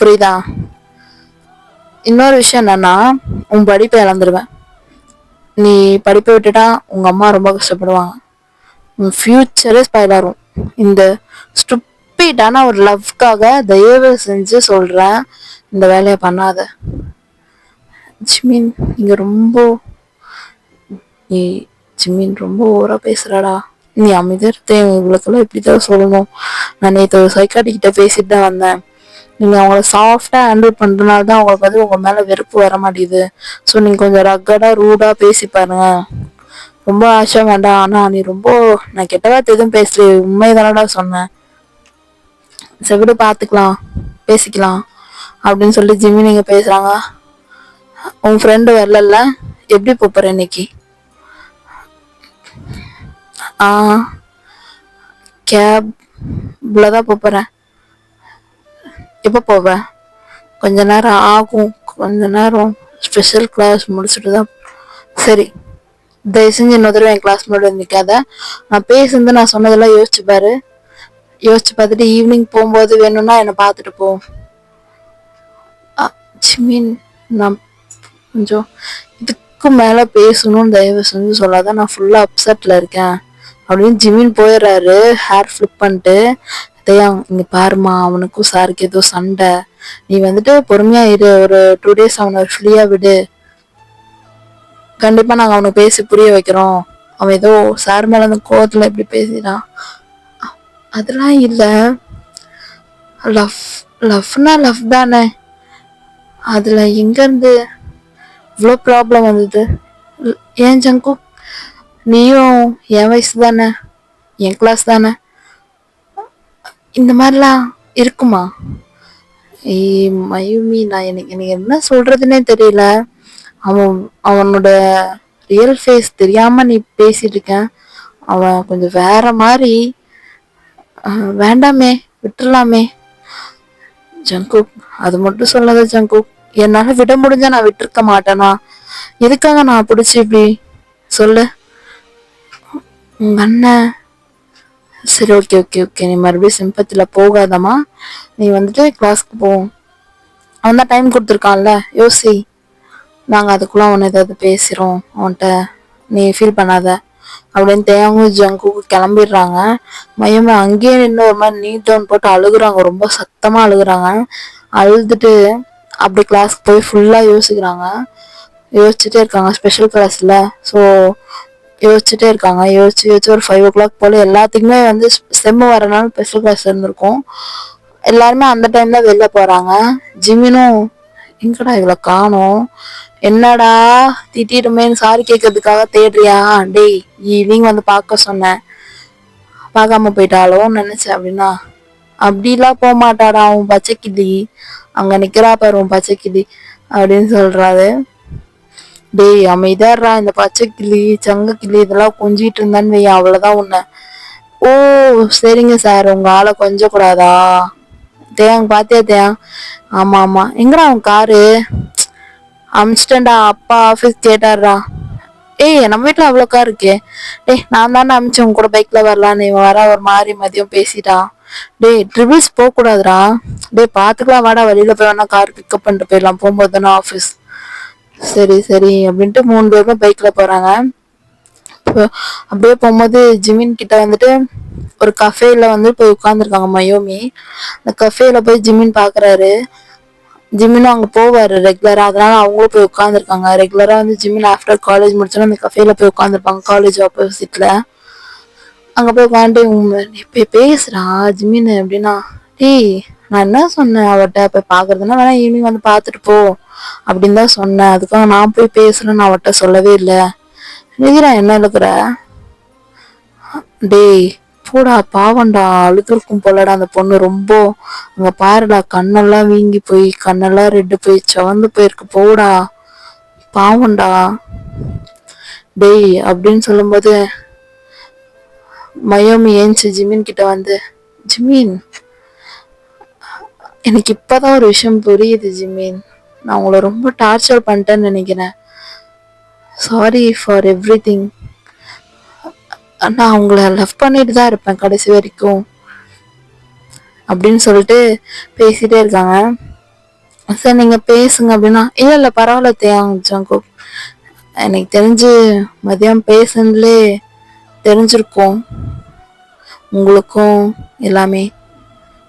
புரியுதா? இன்னொரு விஷயம் என்னன்னா, உன் படிப்பை இழந்துருவேன். நீ படிப்பை விட்டுட்டா உங்க அம்மா ரொம்ப கஷ்டப்படுவாங்க. உன் ஃபியூச்சரே ஸ்பாயில் ஆகும். இந்த ஸ்டூபிடான ஒரு லவ்க்காக தயவு செஞ்சு சொல்றேன், இந்த வேலையை பண்ணாத. ஜிமின் நீங்க ரொம்ப ஜிமின் ரொம்ப ஓவரா பேசுறாடா. நீ அமைதியா இவங்களுக்கெல்லாம் இப்படிதான் சொல்லணும். நான் நேற்று ஒரு சைக்காட்டிக்கிட்ட பேசிட்டு தான் வந்தேன். நீங்க அவங்கள சாஃப்டா ஹேண்டில் பண்றதுனால தான் அவங்களுக்கு வந்து உங்க மேல வெறுப்பு வர மாட்டேங்குது. ஸோ நீங்க கொஞ்சம் ரக்கடா ரூடா பேசி பாருங்க. ரொம்ப ஆசை வேண்டாம். ஆனா நீ ரொம்ப நான் கெட்ட வார்த்தை எதுவும் பேசல, உண்மைதானடா சொன்னேன். செவிடு பாத்துக்கலாம், பேசிக்கலாம் அப்படின்னு சொல்லிட்டு ஜிம்மி நீங்க பேசுறாங்க. உன் ஃப்ரெண்டு வரல, எப்படி போற இன்னைக்கு? ஆ, கேப்லதான் போறேன். எப்ப போவ? கொஞ்ச நேரம் ஆகும், கொஞ்ச நேரம் ஸ்பெஷல் கிளாஸ் முடிச்சுட்டு தான். சரி, தயவு செஞ்சு இன்னொரு தடவை என் கிளாஸ் முன்னாடி நிற்காத. நான் பேசுனது நான் சொன்னதெல்லாம் யோசிச்சு பாரு. யோசிச்சு பார்த்துட்டு ஈவினிங் போகும்போது வேணும்னா என்னை பார்த்துட்டு போ. ஜிமின், நான் கொஞ்சம் இதுக்கு மேல பேசணும்னு தயவு செஞ்சு சொல்லாத, நான் ஃபுல்லா அப்செட்ல இருக்கேன் அப்படின்னு ஜிமின் போயிடுறாரு ஹேர் ஃபிளிப் பண்ணிட்டு. இங்க பாருமா, அவனுக்கும் சாருக்கு ஏதோ சண்டை, நீ வந்துட்டு பொறுமையா இரு, ஒரு 2 days அவனை ஃப்ரீயா விடு, கண்டிப்பா நாங்க அவனுக்கு பேசி புரிய வைக்கிறோம். அவன் ஏதோ சார் மேல அந்த கோவத்துல எப்படி பேசிட்டான். அதெல்லாம் இல்ல, லவ் லவ்னா லவ் தானே, அதுல எங்க இருந்து இவ்வளோ ப்ராப்ளம் வந்தது? ஏன் ஜங்கு, நீயும் என் வயசு தானே, என் கிளாஸ் தானே, இந்த மாதிரிலாம் இருக்குமா? ஏய் மயூமி, நான் எனக்கு எனக்கு என்ன சொல்றதுன்னே தெரியல. அவன் அவனோட ரியல் ஃபேஸ் தெரியாம நீ பேசிட்டு இருக்க. அவன் கொஞ்சம் வேற மாதிரி. வேண்டாமே, விட்டுறலாமே. ஜங்குக், அது மட்டும் சொல்லாத ஜங்குக், என்னால விட முடிஞ்சா நான் விட்டுருக்க மாட்டேனா? எதுக்காக நான் பிடிச்சி இப்படி சொல்லு? உங்க அண்ணன், சரி ஓகே ஓகே ஓகே, நீ மறுபடியும் சிம்பத்தில போகாதமா, நீ வந்துட்டு கிளாஸ்க்கு போ. அவன் தான் டைம் கொடுத்துருக்கான்ல, யோசி. நாங்கள் அதுக்குள்ள அவனை ஏதாவது பேசுகிறோம் அவன்கிட்ட, நீ ஃபீல் பண்ணாத அப்படின்னு தேங்கும் ஜங்குக்கு கிளம்பிடுறாங்க. மையமே அங்கேயே நின்று ஒரு மாதிரி நீட் டவுன் போட்டு அழுகுறாங்க, ரொம்ப சத்தமாக அழுகுறாங்க. அழுதுட்டு அப்படி கிளாஸ்க்கு போய் ஃபுல்லாக யோசிக்கிறாங்க, யோசிச்சுட்டே இருக்காங்க ஸ்பெஷல் கிளாஸில். ஸோ யோசிச்சுட்டே இருக்காங்க, யோசிச்சு ஒரு 5 o'clock போல் எல்லாத்துக்குமே வந்து செம்மு வரனால ஸ்பெஷல் கிளாஸ் இருந்திருக்கும். எல்லாருமே அந்த டைம் தான் வெளில போகிறாங்க. ஜிமினும் எங்கடா இவ்வளோ காணோம், என்னடா திட்டிடுமேன்னு சாரி கேட்கறதுக்காக தேடுறியா? டேய், ஈவினிங் வந்து பார்க்க சொன்னேன், பார்க்காம போயிட்டாலும் நினைச்சேன் அப்படின்னா. அப்படிலாம் போக மாட்டாடா அவன் பச்சைக்கிளி, அங்க நிக்கிறா பாரு உன் பச்சைக்கிளி அப்படின்னு சொல்றாரு. டேய் அமைதியாடுறா, இந்த பச்சைக்கிளி சங்கக்கிளி இதெல்லாம் கொஞ்சிட்டு இருந்தான்னு வை, அவ்வளவுதான் உன்னை. ஓ சரிங்க சார், உங்க ஆளை கொஞ்சம் கூடாதா? தேங்க பாத்தியா தேங்? ஆமா ஆமா, எங்கடா அவன் காரு? அமிச்சிட்டேன்டா, அப்பா ஆஃபீஸ் கேட்டாருடா. ஏய் நம்ம வீட்டுல அவ்வளோ கார் இருக்கே. டேய் நான் தானே அமிச்சேன் உங்க கூட பைக்ல வரலான்னு, இவன் வர ஒரு மாதிரி மதியம் பேசிட்டான். டேய் ட்ரிபிள்ஸ் போக கூடாதுடா. டேய் பாத்துக்கலாம் வாடா, வெளியில போய் வேணா கார் பிக்கப் பண்ணிட்டு போயிடலாம், போகும்போது தானே ஆஃபீஸ். சரி சரி அப்படின்ட்டு 3 பேருமே பைக்ல போறாங்க. அப்படியே போகும்போது ஜிமின் கிட்ட வந்துட்டு ஒரு கஃபேல வந்து போய் உட்காந்துருக்காங்க மயோமி. அந்த கஃபேல போய் ஜிமின் பாக்குறாரு. ஜிமினும் அங்க போவாரு ரெகுலரா, அதனால அவங்களும் போய் உட்காந்துருக்காங்க. ரெகுலரா வந்து ஜிமின் ஆஃப்டர் காலேஜ் முடிச்சோன்னா அந்த கஃபேல போய் உட்காந்துருப்பாங்க, காலேஜ் ஆப்போசிட்ல. அங்க போய் உட்காந்துட்டு நீ போய் பேசுறா ஜிமின் அப்படின்னா. டேய் நான் என்ன சொன்னேன் அவட்ட, போய் பாக்குறதுன்னா வேணா ஈவினிங் வந்து பாத்துட்டு போ அப்படின்னு தான் சொன்னேன், அதுக்காக நான் போய் பேசுறேன்னு அவட்ட சொல்லவே இல்லை. நிதிரா என்ன எழுக்குற? டேய் போடா, பாவண்டா, அழுதுருக்கும் போலடா அந்த பொண்ணு ரொம்ப. அங்க பாருடா, கண்ணெல்லாம் வீங்கி போய் கண்ணெல்லாம் ரெட்டு போய் செவந்து போயிருக்கு, போடா பாவண்டா. டேய் அப்படின்னு சொல்லும்போது மயோமி ஏஞ்சி ஜிமின் கிட்ட வந்து, ஜிமின் எனக்கு இப்பதான் ஒரு விஷயம் புரியுது ஜிமின், நான் உங்களை ரொம்ப டார்ச்சர் பண்ணிட்டேன்னு நினைக்கிறேன், சாரி ஃபார் எவ்ரி திங். நான் உங்களை லவ் பண்ணிட்டு தான் இருப்பேன் கடைசி வரைக்கும் அப்படின்னு சொல்லிட்டு பேசிட்டே இருக்காங்க. சார் நீங்க பேசுங்க அப்படின்னா, இல்ல இல்ல பரவாயில்ல தேங் ஜங்கு, எனக்கு தெரிஞ்சு மதியம் பேசுனதுலே தெரிஞ்சிருக்கும் உங்களுக்கும் எல்லாமே,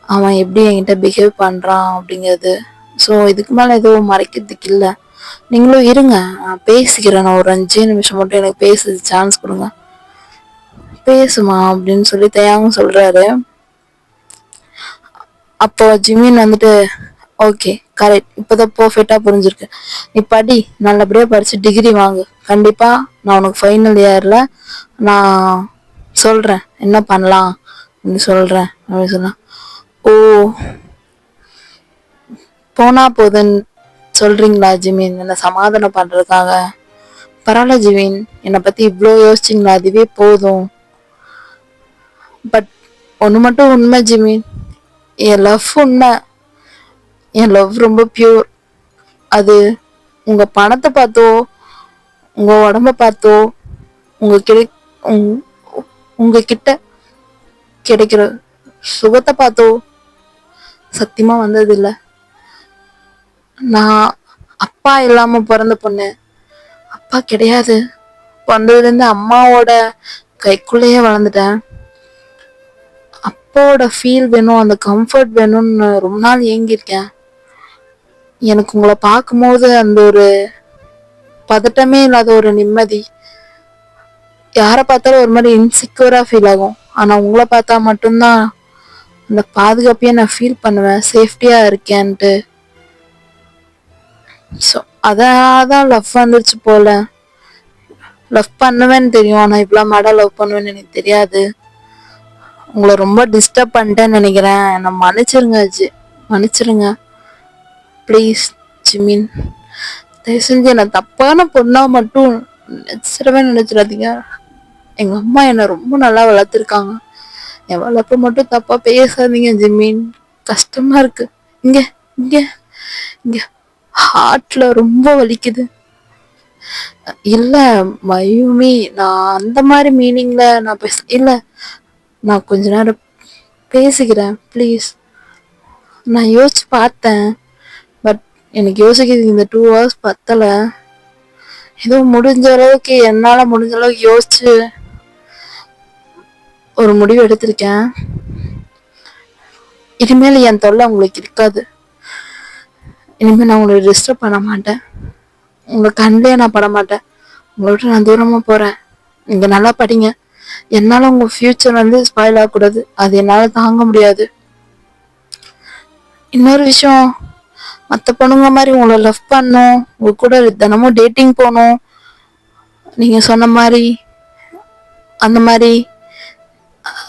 அவன் எப்படி என்கிட்ட பிஹேவ் பண்றான் அப்படிங்கிறது. ஸோ இதுக்கு மேல எதுவும் மறைக்கிறதுக்கு இல்லை, நீங்களும் இருங்க நான் பேசிக்கிறேன், நான் ஒரு 5 நிமிஷம் மட்டும் எனக்கு பேச சான்ஸ் கொடுங்க, பேசுமா அப்படின்னு சொல்லி தயாங்க சொல்றாரு. அப்போ ஜிமின் வந்துட்டு ஓகே கரெக்ட், இப்பதான் பர்ஃபெக்டா புரிஞ்சிருக்கு. நீ படி, நல்லபடியா படிச்சு டிகிரி வாங்கு. கண்டிப்பா நான் உனக்கு ஃபைனல் இயர்ல நான் சொல்றேன் என்ன பண்ணலாம் அப்படின்னு சொல்றேன் அப்படின்னு சொன்னா. ஓ, போனா போதுன்னு சொல்றீங்களா ஜிமின், என்ன சமாதானம் பண்றதுக்காக? பரவாயில்ல ஜிமின், என்னை பத்தி இவ்வளோ யோசிச்சிங்களா, அதுவே போதும். பட் ஒன்று மட்டும் உண்மை ஜிமின், என் லவ் உண்மை. என் லவ் ரொம்ப பியூர். அது உங்க பணத்தை பார்த்தோ, உங்க உடம்ப பார்த்தோ, உங்க கிடை உங்- உங்ககிட்ட கிடைக்கிற சுகத்தை பார்த்தோ சத்தியமா வந்தது இல்ல. நான் அப்பா இல்லாம பிறந்த பொண்ணு. அப்பா கிடையாது. வந்ததுல இருந்து அம்மாவோட கைக்குள்ளேயே வளர்ந்துட்டேன். அப்பாவோட ஃபீல் வேணும், அந்த கம்ஃபர்ட் வேணும்னு ரொம்ப நாள் ஏங்கியிருக்கேன். எனக்கு உங்களை பார்க்கும்போது அந்த ஒரு பதட்டமே இல்லாத ஒரு நிம்மதி. யாரை பார்த்தாலும் ஒரு மாதிரி இன்செக்யூரா ஃபீல் ஆகும். ஆனா உங்களை பார்த்தா மட்டும்தான் அந்த பாதுகாப்பையே நான் ஃபீல் பண்ணுவேன், சேஃப்டியா இருக்கேன்ட்டு. ஸோ அதான் லவ் வந்துருச்சு போல. லவ் பண்ணுவேன்னு தெரியும், ஆனா இவ்வளோ மேடம் லவ் பண்ணுவேன்னு எனக்கு தெரியாது. உங்களை ரொம்ப டிஸ்டர்ப் பண்ணிட்டேன்னு நினைக்கிறேன், என்னை மன்னிச்சிருங்க மன்னிச்சிருங்க ப்ளீஸ் ஜிமின். தயவு செஞ்சு என்னை தப்பான பொண்ணா மட்டும் நினைச்சிடாதீங்க. எங்க அம்மா என்னை ரொம்ப நல்லா வளர்த்துருக்காங்க. என் வளர்ப்பு மட்டும் தப்பா பேசாதீங்க ஜிமின், கஷ்டமா இருக்கு. இங்க இங்க இங்க ஹார்ட்ல ரொம்ப வலிக்குது. இல்ல மயூமி, நான் அந்த மாதிரி மீனிங்ல நான் இல்ல. நான் கொஞ்ச நேரம் பேசிக்கிறேன் ப்ளீஸ். நான் யோசிச்சு பார்த்தேன், பட் எனக்கு யோசிக்கிறது இந்த 2 hours பத்தல. ஏதோ முடிஞ்ச அளவுக்கு என்னால முடிஞ்ச அளவுக்கு யோசிச்சு ஒரு முடிவு எடுத்திருக்கேன். இனிமேல் என் தொல்லை உங்களுக்கு இருக்காது. இனிமேல் நான் உங்களை டிஸ்டர்ப் பண்ண மாட்டேன். உங்க கண்ணிலே நான் பட மாட்டேன். உங்களை விட்டு நான் தூரமா போறேன். நீங்க நல்லா படிங்க. என்னால உங்க ஃபியூச்சர் வந்து ஸ்பாயில் ஆகக்கூடாது, அது என்னால தாங்க முடியாது. இன்னொரு விஷயம், மற்ற பொண்ணுங்க மாதிரி உங்களை லவ் பண்ணும், உங்க கூட தினமும் டேட்டிங் போகணும், நீங்க சொன்ன மாதிரி அந்த மாதிரி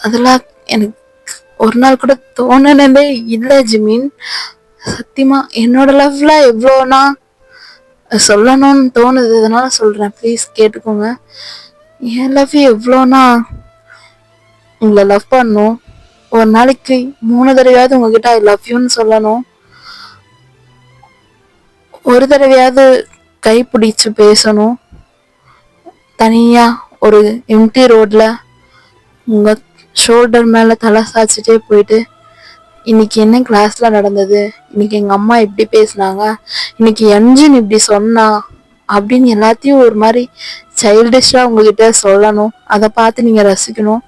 அதெல்லாம் எனக்கு ஒரு நாள் கூட தோணுனதே இல்லை ஜிமின். சத்தியமா என்னோட லவ்ல எவ்வளோனா சொல்லணும்னு தோணுது, அதனால சொல்றேன், ப்ளீஸ் கேட்டுக்கோங்க. என் லவ் எவ்வளோனா உங்களை லவ் பண்ணும், ஒரு நாளைக்கு 3 தடவையாவது உங்ககிட்ட ஐ லவ் யூன்னு சொல்லணும், ஒரு தடவையாவது கைப்பிடிச்சு பேசணும், தனியா ஒரு எம்டி ரோட்ல உங்க ஷோல்டர் மேல தலை சாய்ச்சிட்டே போயிட்டு இன்னைக்கு என்ன கிளாஸ்ல நடந்தது, இன்னைக்கு எங்க அம்மா இப்படி பேசினாங்க, இன்னைக்கு என்ஜின் இப்படி சொன்னா அப்படின்னு எல்லாத்தையும் ஒரு மாதிரி சைல்டிஷா உங்ககிட்ட சொல்லணும். அதை பார்த்து நீங்க ரசிக்கணும்,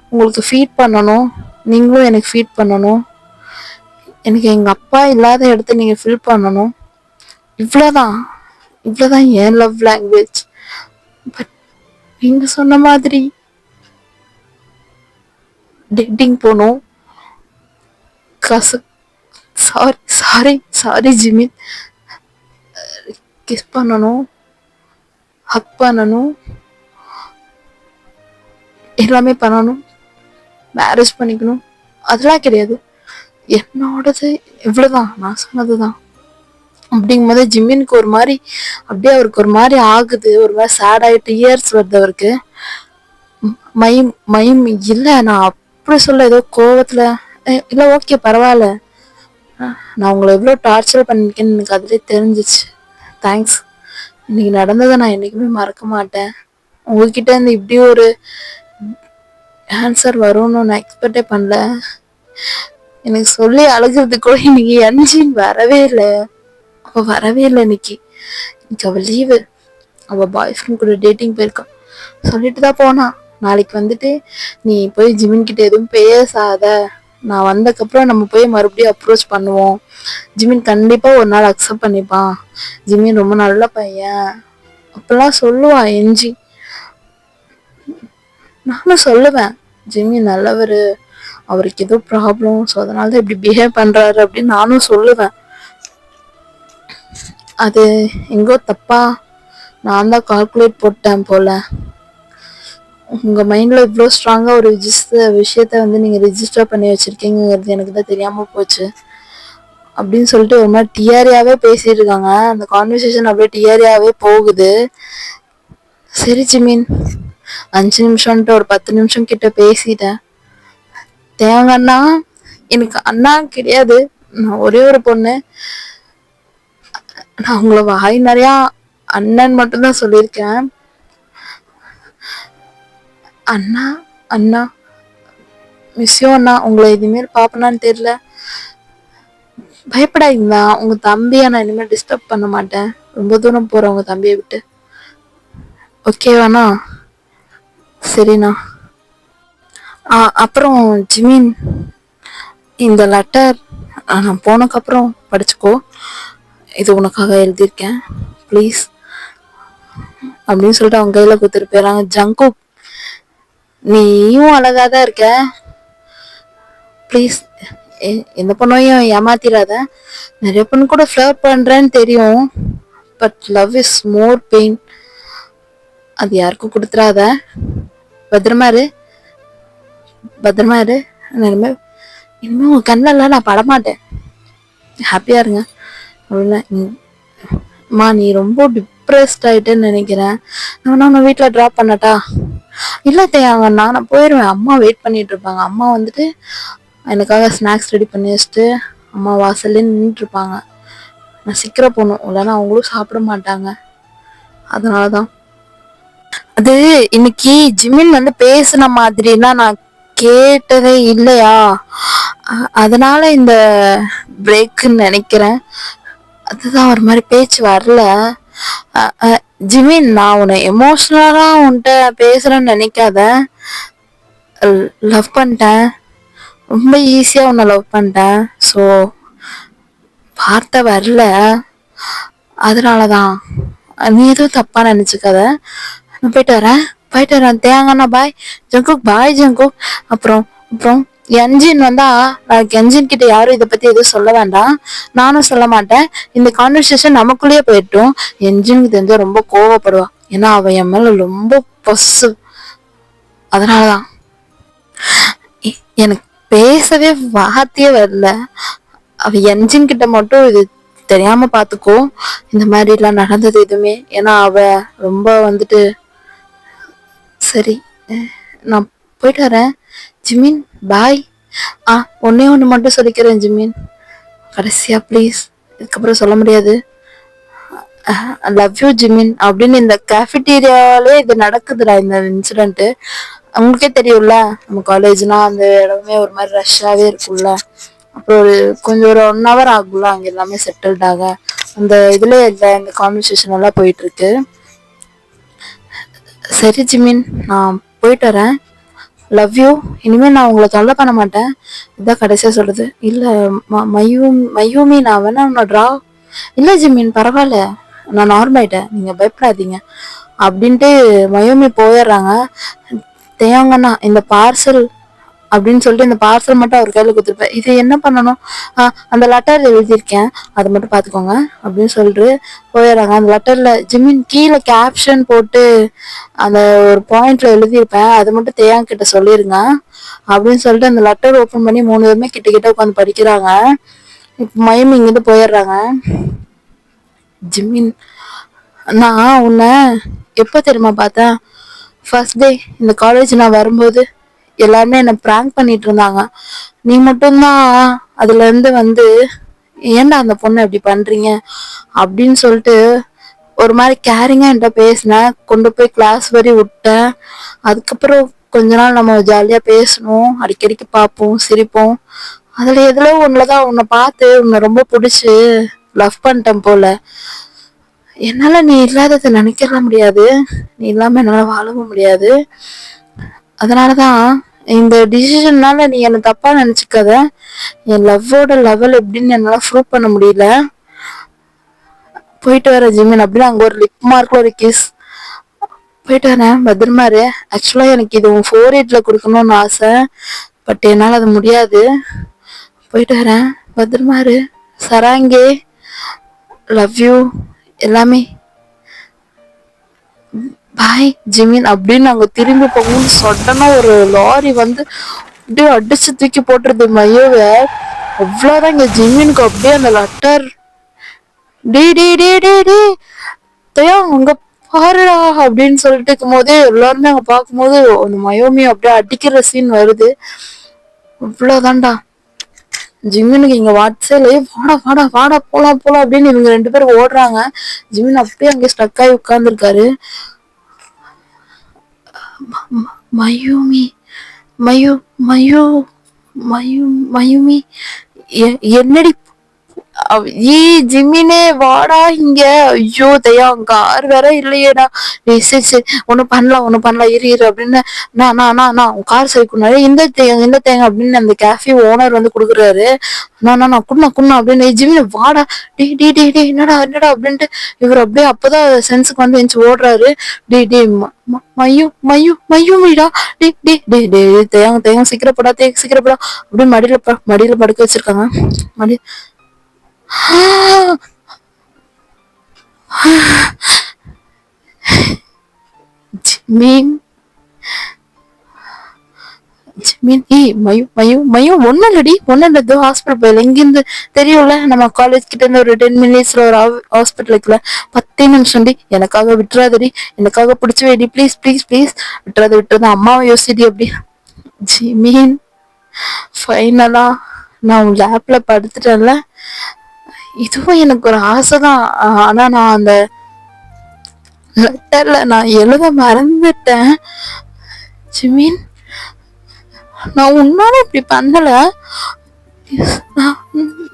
உங்களுக்கு ஃபீட் பண்ணணும், நீங்களும் எனக்கு ஃபீட் பண்ணணும், எனக்கு எங்க அப்பா இல்லாத இடத்த நீங்க ஃபீல் பண்ணணும். இவ்வளவுதான், இவ்வளவுதான் என் லவ் லாங்குவேஜ். பட் நீங்க சொன்ன மாதிரி டேட்டிங் போகணும், கச sorry sorry sorry Jimin, kiss பண்ணணும், ஹக் பண்ணணும், எல்லாமே பண்ணணும், மேரேஜ் பண்ணிக்கணும், அதெல்லாம் கிடையாது. என்னோடது இவ்வளவுதான், நான் சொன்னதுதான். அப்படிங்கும்போது ஜிம்மினுக்கு ஒரு மாதிரி அப்படியே அவருக்கு ஒரு மாதிரி ஆகுது, ஒரு மாதிரி சேட் ஆயிட்டு இயர்ஸ் வருது அவருக்கு. மயம் மயம் இல்ல, நான் அப்படி சொல்ல ஏதோ கோவத்துல இல்ல. ஓகே பரவாயில்ல, நான் உங்களை எவ்வளோ டார்ச்சர் பண்ணிருக்கேன்னு எனக்கு அதுலேயே தெரிஞ்சிச்சு. தேங்க்ஸ். இன்னைக்கு நடந்ததை நான் என்னைக்குமே மறக்க மாட்டேன். உங்ககிட்ட இருந்து இப்படி ஒரு ஆன்சர் வரும்னு நான் எக்ஸ்பெக்டே பண்ணல. எனக்கு சொல்லி அழுகிறதுக்கு கூட இன்னைக்கு என்ஜின் வரவே இல்லை. அவ வரவே இல்லை இன்னைக்கு. அவ லீவு, அவ பாய் ஃப்ரெண்ட் கூட டேட்டிங் போயிருக்கான். சொல்லிட்டு தான் போனா, நாளைக்கு வந்துட்டு நீ போய் ஜிமின் கிட்ட எதுவும் பேசாத, நான் வந்ததுக்கப்புறம் நம்ம போய் மறுபடியும் அப்ரோச் பண்ணுவோம், ஜிமின் கண்டிப்பா ஒரு நாள் அக்செப்ட் பண்ணிப்பான், ஜிமின் ரொம்ப நல்ல பையன் அப்பெல்லாம் சொல்லுவான் என்ஜி. நானும் சொல்லுவேன் ஜிமின் நல்லவர், அவருக்கு ஏதோ ப்ராப்ளம், ஸோ அதனால தான் இப்படி பிஹேவ் பண்றாரு அப்படின்னு நானும் சொல்லுவேன். அது எங்கோ தப்பா நான் தான் கால்குலேட் போட்டேன் போல. உங்க மைண்ட்ல இவ்வளோ ஸ்ட்ராங்கா ஒரு விஷயத்த வந்து நீங்க ரிஜிஸ்டர் பண்ணி வச்சிருக்கீங்கிறது எனக்கு தான் தெரியாம போச்சு அப்படின்னு சொல்லிட்டு ஒரு மாதிரி டிஆரியாவே பேசிட்டு இருக்காங்க. அந்த கான்வர்சேஷன் அப்படியே டிஆரியாவே போகுது. சரி ஜிமின், 5 நிமிஷம்ன்ட்டு ஒரு 10 நிமிஷம் கிட்ட பேசிட்டேன். தேவங்கன்னா எனக்கு அண்ணா கிடையாது, நான் ஒரே ஒரு பொண்ணு. நான் உங்களை வாய் நிறையா அண்ணன் மட்டும்தான் சொல்லியிருக்கேன். அண்ணா அண்ணா மிஸ்ஸியும் அண்ணா, உங்களை இனிமேல் பாப்பனான்னு தெரியல. பயப்படாதீங்களா, உங்க தம்பியை நான் இனிமேல் டிஸ்டர்ப் பண்ண மாட்டேன். ரொம்ப தூரம் போறேன் உங்க தம்பியை விட்டு. ஓகேவாண்ணா? சரிண்ணா. அப்புறம் ஜிமின், இந்த லெட்டர் நான் போனதுக்கப்புறம் படிச்சுக்கோ. இது உனக்காக எழுதியிருக்கேன், ப்ளீஸ் அப்படின்னு சொல்லிட்டு அவங்க கையில கொடுத்துட்டு போயிடறாங்க. ஜங்குக், நீயும் அழகா தான் இருக்க, ப்ளீஸ் எந்த பொண்ணையும் ஏமாத்திராத. நிறைய பொண்ணு கூட ஃப்ளர்ட் பண்றேன்னு தெரியும், but love is more pain. அது யாருக்கும் கொடுத்துடாத. பத்திரமா இரு, பத்திரமா இரு. இனிமே உன் கண்ணெல்லாம் நான் படமாட்டேன். ஹாப்பியா இருங்க அப்படின்னா. அம்மா நீ ரொம்ப டிப்ரெஸ்ட் ஆயிட்டேன்னு நினைக்கிறேன், நான் வீட்டில் ட்ராப் பண்ணட்டா? இல்லை தேங்க, நான் போயிடுவேன். அம்மா வெயிட் பண்ணிட்டு இருப்பாங்க. அம்மா வந்துட்டு எனக்காக ஸ்நாக்ஸ் ரெடி பண்ணி வச்சுட்டு அம்மா வாசல்லே நின்றுட்டு இருப்பாங்க. நான் சீக்கிரம் போகணும், இல்லைன்னா அவங்களும் சாப்பிட மாட்டாங்க. அதனாலதான். அது இன்னைக்கு ஜிமின் வந்து பேசின மாதிரின்னா நான் கேட்டதே இல்லையா, அதனால இந்த பிரேக்குன்னு நினைக்கிறேன். அதுதான் ஒரு மாதிரி பேச்சு வரல. ஜிமின், நான் உன்னை எமோஷனலா உன்கிட்ட பேசுறேன்னு நினைக்காத. லவ் பண்ணிட்டேன், ரொம்ப ஈஸியா உன்னை லவ் பண்ணிட்டேன். ஸோ வார்த்தை வரல, அதனாலதான். நீ எதுவும் தப்பா நினைச்சுக்காத. நான் போயிட்டு வரேன் தேங்கன்னா. பாய் ஜங்குக், பாய் ஜங்குக். அப்புறம் அப்புறம் என்ஜின் வந்தா நாளைக்கு என்ஜின் கிட்ட யாரும் இதை பத்தி எதுவும் சொல்ல வேண்டாம், நானும் சொல்ல மாட்டேன். இந்த கான்வர்சேஷன் நமக்குள்ளேயே போயிட்டோம். என்ஜினுக்கு தெரிஞ்சா ரொம்ப கோவப்படுவா, ஏன்னா அவ என் மேல ரொம்ப பொசு. அதனாலதான் எனக்கு பேசவே வார்த்தையே வரல. அவ என்ஜின் கிட்ட மட்டும் இது தெரியாம பாத்துக்கோ, இந்த மாதிரி எல்லாம் நடந்தது எதுவுமே. ஏன்னா அவ ரொம்ப வந்துட்டு. சரி, நான் போயிட்டு வரேன் ஜிமின், பாய். ஒன்னே ஒன்று மட்டும் சொல்லிக்கிறேன் ஜிமின், கடைசியா ப்ளீஸ், இதுக்கப்புறம் சொல்ல முடியாது. லவ் யூ ஜிமின் அப்படின்னு இந்த கேஃபிடீரியாலே இது நடக்குதுடா இந்த இன்சிடென்ட். உங்களுக்கே தெரியும்ல, நம்ம காலேஜ்னா அந்த இடமே ஒரு மாதிரி ரஷ்ஷாவே இருக்கும்ல. அப்புறம் கொஞ்சம் ஒரு 1 hour ஆகும்ல அங்க எல்லாமே செட்டில்ட் ஆக. அந்த இதுல இந்த கான்வர்சேஷன் எல்லாம் போயிட்டு இருக்கு. சரி ஜிமின், நான் போயிட்டு வரேன். Love you. இனிமேல் நான் உங்களை தொல்லை பண்ண மாட்டேன், இதான் கடைசியா சொல்றது. இல்லை மையூமி, நான் வேணா உன்னை ட்ரா. இல்லை ஜிமின், பரவாயில்ல, நான் நார்மல் ஆயிட்டேன், நீங்க பயப்படாதீங்க அப்படின்ட்டு மயூமி போயிடுறாங்க. தேவங்கன்னா இந்த பார்சல் அப்படின்னு சொல்லிட்டு இந்த பார்சல் மட்டும் அவர் கையில கொடுத்துருப்பேன். இது என்ன பண்ணணும்? அந்த லெட்டர் எழுதியிருக்கேன், அதை மட்டும் பாத்துக்கோங்க அப்படின்னு சொல்லிட்டு போயிடுறாங்க. அந்த லெட்டர்ல ஜிமின் கீழே கேப்ஷன் போட்டு அந்த ஒரு பாயிண்ட்ல எழுதியிருப்பேன், அது மட்டும் தேவன் கிட்ட சொல்லிருங்க அப்படின்னு சொல்லிட்டு அந்த லெட்டர் ஓபன் பண்ணி 3 பேருமே கிட்ட கிட்ட உட்காந்து படிக்கிறாங்க. இப்ப மயம் இங்கிட்டு போயிடுறாங்க. ஜிமின், நான் உன்னை எப்போ தெரியுமா பார்த்தேன்? ஃபர்ஸ்ட் டே இந்த காலேஜ் நான் வரும்போது எல்லாருமே என்னை ப்ராங்க் பண்ணிட்டு இருந்தாங்க. நீ மட்டும்தான் அதுல இருந்து வந்து ஏன்டா அந்த பொண்ணை இப்படி பண்றீங்க அப்படின்னு சொல்லிட்டு ஒரு மாதிரி கேரிங்கா என்கிட்ட பேசினேன். கொண்டு போய் கிளாஸ் வரை விட்டேன். அதுக்கப்புறம் கொஞ்ச நாள் நம்ம ஜாலியா பேசணும், அடிக்கடிக்கு பார்ப்போம், சிரிப்போம். அதுல எதுல ஒண்ணுலதான் உன்னை பார்த்து உன்னை ரொம்ப பிடிச்சு லவ் பண்ணிட்டேன் போல. என்னால நீ இல்லாததை நினைக்க முடியாது, நீ இல்லாம என்னால வாழவும் முடியாது. அதனாலதான் இந்த டிசிஷன்னால நீ என்ன தப்பா நினைச்சுக்காத. என் லவ்வோட லெவல் எப்படின்னு என்னால ப்ரூவ் பண்ண முடியல. போயிட்டு வர ஜிமின் அப்படின்னு அங்க ஒரு லிப் மார்க்ல ஒரு கிஸ். போயிட்டு வரேன், பத்திரமா இரு. ஆக்சுவலா எனக்கு இது உன் 4-8 கொடுக்கணும்னு ஆசை, பட் என்னால அது முடியாது. போயிட்டு வரேன், பத்திரமா இரு. சராங்கே. லவ் யூ எல்லாமே, பாய் ஜிமின் அப்படின்னு நாங்க திரும்பி போகும்போது சடனா ஒரு லாரி வந்து அப்படியே அடிச்சு தூக்கி போட்டுருது மையோவை. அவ்வளோதான், இங்க ஜிமினுக்கு அப்படியே அந்த லெட்டர், டே டே டே டே டே தயா அங்க பாருடா அப்படின்னு சொல்லிட்டு இருக்கும் போதே எல்லாருமே அங்க பார்க்கும்போது அந்த மயோமி அப்படியே அடிக்கிற சீன் வருது. இவ்வளவுதான்டா, ஜிமினுக்கு இங்க வாட்ஸ்அப்லயே வாடா வாடா வாடா போலாம் போலாம் அப்படின்னு இவங்க 2 பேரும் ஓடுறாங்க. ஜிமின் அப்படியே அங்கே ஸ்டக் ஆகி உட்கார்ந்துருக்காரு. மயூமி, மயூ மயூ மயூ மயூமி, என்னடி ஏ ஜிமினே வாடா இங்க. ஐயோ தயா கார் வேற இல்லையேடா. சரி சரி ஒன்னும் பண்ணலாம் இரு அப்படின்னு நான் கார் சரி குன்னாரு. இந்த தேங்க அப்படின்னு அந்த கேஃபே ஓனர் வந்து கொடுக்குறாரு. நான் குண்ணா அப்படின்னு ஜிமின வாடா, டே என்னடா என்னடா அப்படின்ட்டு இவர் அப்படியே அப்பதான் சென்ஸுக்கு வந்து எஞ்சி ஓடுறாரு. டே மயூமிடா, டே தேங்க சீக்கிரப்படா அப்படின்னு மடியில படுக்க வச்சிருக்காங்க. மடி ஜிமின் ஜிமின் ஏய் மயூ ஒன்னும் இல்லடி, ஹாஸ்பிட்டல் போயில இங்கிருந்து தெரியும்ல நம்ம காலேஜ் கிட்ட இருந்து ஒரு 10 மினிட்ஸ்ல ஒரு ஹாஸ்பிட்டலுக்குள்ள 10 நிமிஷம் டி, எனக்காக விட்டுறாதடி, எனக்காக பிடிச்சி வைடி ப்ளீஸ் ப்ளீஸ் ப்ளீஸ், விட்டுறது அம்மாவை யோசிடி அப்படி. ஜிமின் ஃபைனலா நான் உன் லேப்ல படுத்துட்டேன்ல, இதுவும் எனக்கு ஒரு ஆசைதான். ஆனா நான் அந்த லெட்டர்ல நான் எழுத மறந்துட்டேன். ஜிமின் நான் உன்னால இப்படி பண்ணல,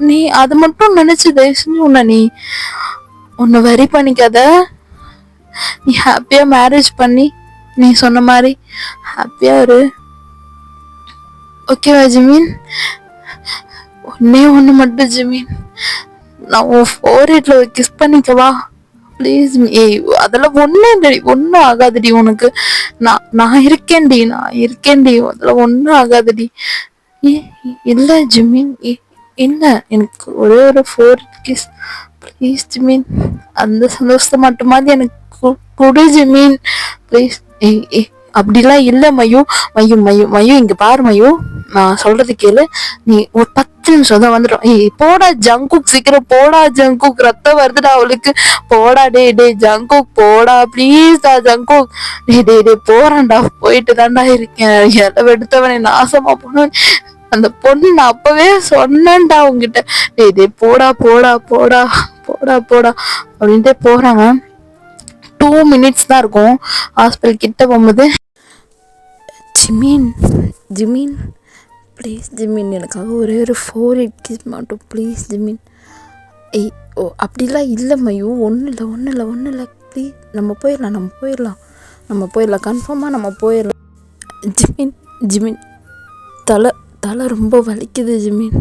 நீ அதை மட்டும் நினைச்சு தயவு செஞ்சு உன்னை வரி பண்ணிக்காத. நீ ஹாப்பியா மேரேஜ் பண்ணி நீ சொன்ன மாதிரி ஹாப்பியா இரு, ஓகேவா ஜிமின்? ஒன்னு மட்டும் ஜிமின், நான் உன் ஃபோர்ஹெட்ல கிஸ் பண்ணிக்கவா ப்ளீஸ்? அதெல்லாம் ஒன்னும் ஆகாதுடி உனக்கு, நான் இருக்கேன்டி அதெல்லாம் ஒன்னும் ஆகாதுடி. இல்ல ஜிமின், என்ன எனக்கு ஒரே ஒரு 4 கிஸ் ப்ளீஸ் ஜிமின், அந்த சந்தோஷத்தை மட்டுமாதிரி எனக்கு கொடு ஜிமின் ப்ளீஸ். அப்படிலாம் இல்ல மயூ இங்க பாரு மயூ, நான் சொல்றது கேளு, நீ ஒரு 10 நிமிஷம் தான் வந்துடும். போடா ஜங்குக், சீக்கிரம் போடா ஜங்குக், ரத்தம் வருதுடா அவளுக்கு, போடா டே ஜங்குக் போடா ப்ளீஸ் டா ஜங்குக், டே போறான்டா, போயிட்டு தான்டா இருக்கேன், எதை எடுத்தவனை நாசமா போனவன் அந்த பொண்ணு, நான் அப்பவே சொன்னேன்டா உங்ககிட்ட, டே போடா போடா போடா போடா போடா அப்படின்ட்டு போறாங்க. 2 மினிட்ஸ் தான் இருக்கும் ஹாஸ்பிட்டல் கிட்ட போகும்போது. ஜிமின் ப்ளீஸ் ஜிமின், எனக்காக ஒரே ஒரு 4 கிஸ் மட்டும் ப்ளீஸ் ஜிமின். அப்படிலாம் இல்லை மயூ, ஒன்றும் இல்லை ப்ளீஸ், நம்ம போயிடலாம் கன்ஃபார்மாக நம்ம போயிடலாம். ஜிமின் தலை ரொம்ப வலிக்குது ஜிமின்,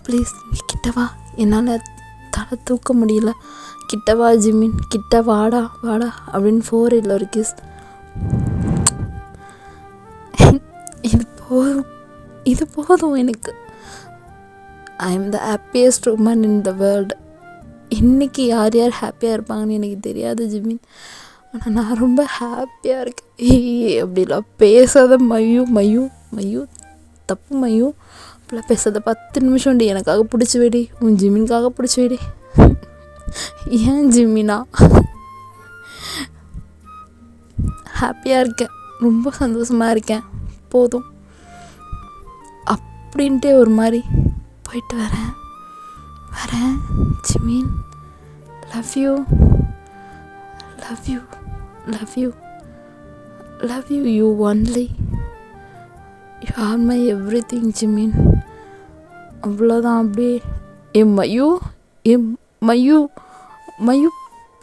ப்ளீஸ் நீ கிட்டவா, என்னால் தலை தூக்க முடியல, கிட்டவா ஜிமின், கிட்ட வாடா அப்படின்னு 4 ஒரு கிஸ். இது போதும் எனக்கு. I am the happiest woman in the world. இன்னைக்கு யார் ஹாப்பியாக இருப்பாங்கன்னு எனக்கு தெரியாது ஜிமின், ஆனால் நான் ரொம்ப ஹாப்பியாக இருக்கேன். அப்படிலாம் பேசாத மயூ தப்பு மயூ, அப்படிலாம் பேசாத. 10 நிமிஷம் டி, எனக்காக பிடிச்சி வைடி, உன் ஜிமினுக்காக பிடிச்சி வைடி. ஏன் ஜிமினா, ஹாப்பியாக இருக்கேன், ரொம்ப சந்தோஷமாக இருக்கேன், போதும் அப்படின்ட்டு ஒரு மாதிரி போயிட்டு வரேன் Jimin. Love you you only, you are my everything Jimin. அவ்வளோதான். அப்படியே மயூ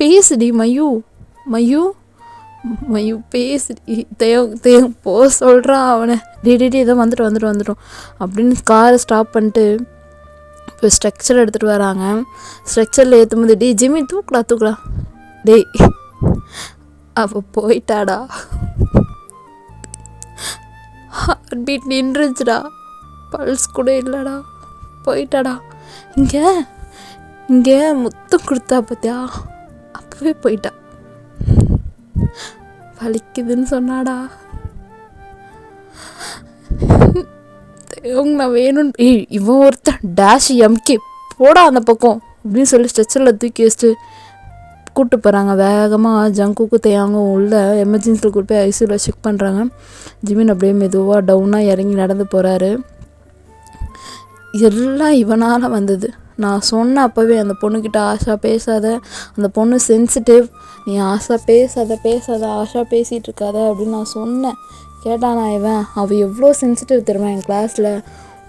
பேசுடி மயூ பேசுடி, தேயம் போ சொல்கிறான் அவனை. டே ஏதோ வந்துட்டோம் அப்படின்னு காரை ஸ்டாப் பண்ணிட்டு இப்போ ஸ்ட்ரக்சர் எடுத்துகிட்டு வராங்க. ஸ்ட்ரக்சரில் ஏற்றும் போது ஜிம்மி தூக்கலா டேய் அவ போயிட்டாடா, ஹார்ட் பீட் நின்றுச்சுடா, பல்ஸ் கூட இல்லைடா, போயிட்டாடா. இங்கே முத்தம் கொடுத்தா பார்த்தியா, அப்போவே போயிட்டா. வலிக்குதுன்னு சொன்னாடா. நான் வேணும் இவன் ஒருத்தன் டேஷ் எம்கே போடா அந்த பக்கம் அப்படின்னு சொல்லி ஸ்ட்ரெச்சரில் தூக்கி வச்சுட்டு கூப்பிட்டு போகிறாங்க. வேகமாக ஜங்குக்கு தேயாங்க உள்ள எமர்ஜென்சியில் கூட்டு போய் ஐசியூவில் செக் பண்ணுறாங்க. ஜிமின் அப்படியே மெதுவாக டவுனாக இறங்கி நடந்து போகிறாரு. எல்லாம் இவனால் வந்தது. நான் சொன்னேன் அப்போவே அந்த பொண்ணுக்கிட்ட, ஆஷா பேசாத, அந்த பொண்ணு சென்சிட்டிவ், நீ ஆஷா பேசாத ஆஷா பேசிகிட்டு இருக்காத அப்படின்னு நான் சொன்னேன். கேட்டானா இவன், அவள் எவ்வளோ சென்சிட்டிவ் தெரியுமா, என் கிளாஸில்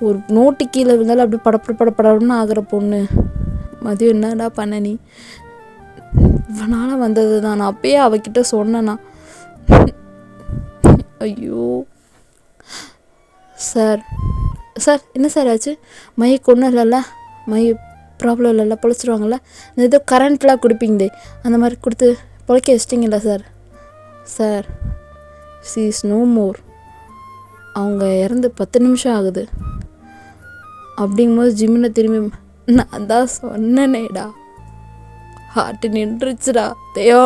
ஒரு நோட்டு கீழே இருந்தாலும் அப்படி படப்படன்னு ஆகிற பொண்ணு. மதியம் என்னடா பண்ண நீ, இவனால் வந்தது தான். நான் அப்பயே அவகிட்ட சொன்னேண்ணா. ஐயோ சார் என்ன சார் ஆச்சு? மைக்கு ஒன்றும் இல்லைல்ல, மை ப்ராப்ளம் இல்லைல்ல, பொழைச்சிருவாங்கள்ல, இந்த ஏதோ கரண்ட்லாம் கொடுப்பீங்களே அந்த மாதிரி கொடுத்து பொழைக்க வச்சிட்டிங்களா sir she is no more, அவங்க இறந்து 10 நிமிஷம் ஆகுது அப்படிங்கும்போது ஜிம்மினை திரும்பி, நான் தான் சொன்னேனேடா, ஹார்ட்டு நின்றுச்சுடா தேயோ,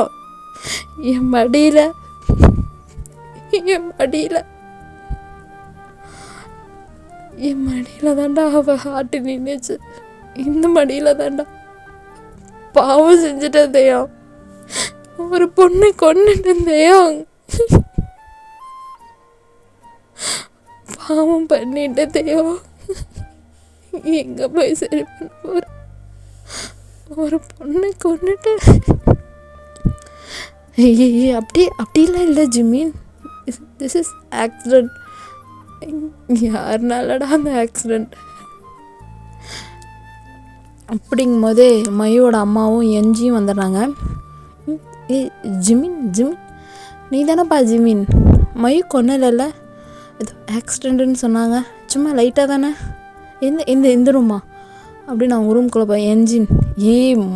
என் மடியில் தாண்டா அவள் ஹார்ட்டு நின்றுச்சு, இந்த மடியில் தாண்டா. பாவம் செஞ்சுட்டேன் தேயோ, ஒரு பொண்ணை கொன்னுட்டேன் தேயோ, பாவம் பண்ணிட்டேன் தேயோ, எங்கே போய் சரி பண்ண போகிற, ஒரு பொண்ணை கொன்னுட்டு. அப்படிலாம் இல்லை ஜிமின், திஸ் இஸ் ஆக்சிடெண்ட். யாருனாலடா அந்த ஆக்சிடெண்ட்? அப்படிங்கும் போதே மையோட அம்மாவும் என்ஜியும் வந்துடுறாங்க. ஜிமின் நீ தானேப்பா ஜிமின், மயு கொன்னல, இது ஆக்சிடெண்ட்டுன்னு சொன்னாங்க, சும்மா லைட்டாக தானே, இந்த ரூமா அப்படின்னு அவங்க ரூம்குள்ளே போய் என்ஜின்,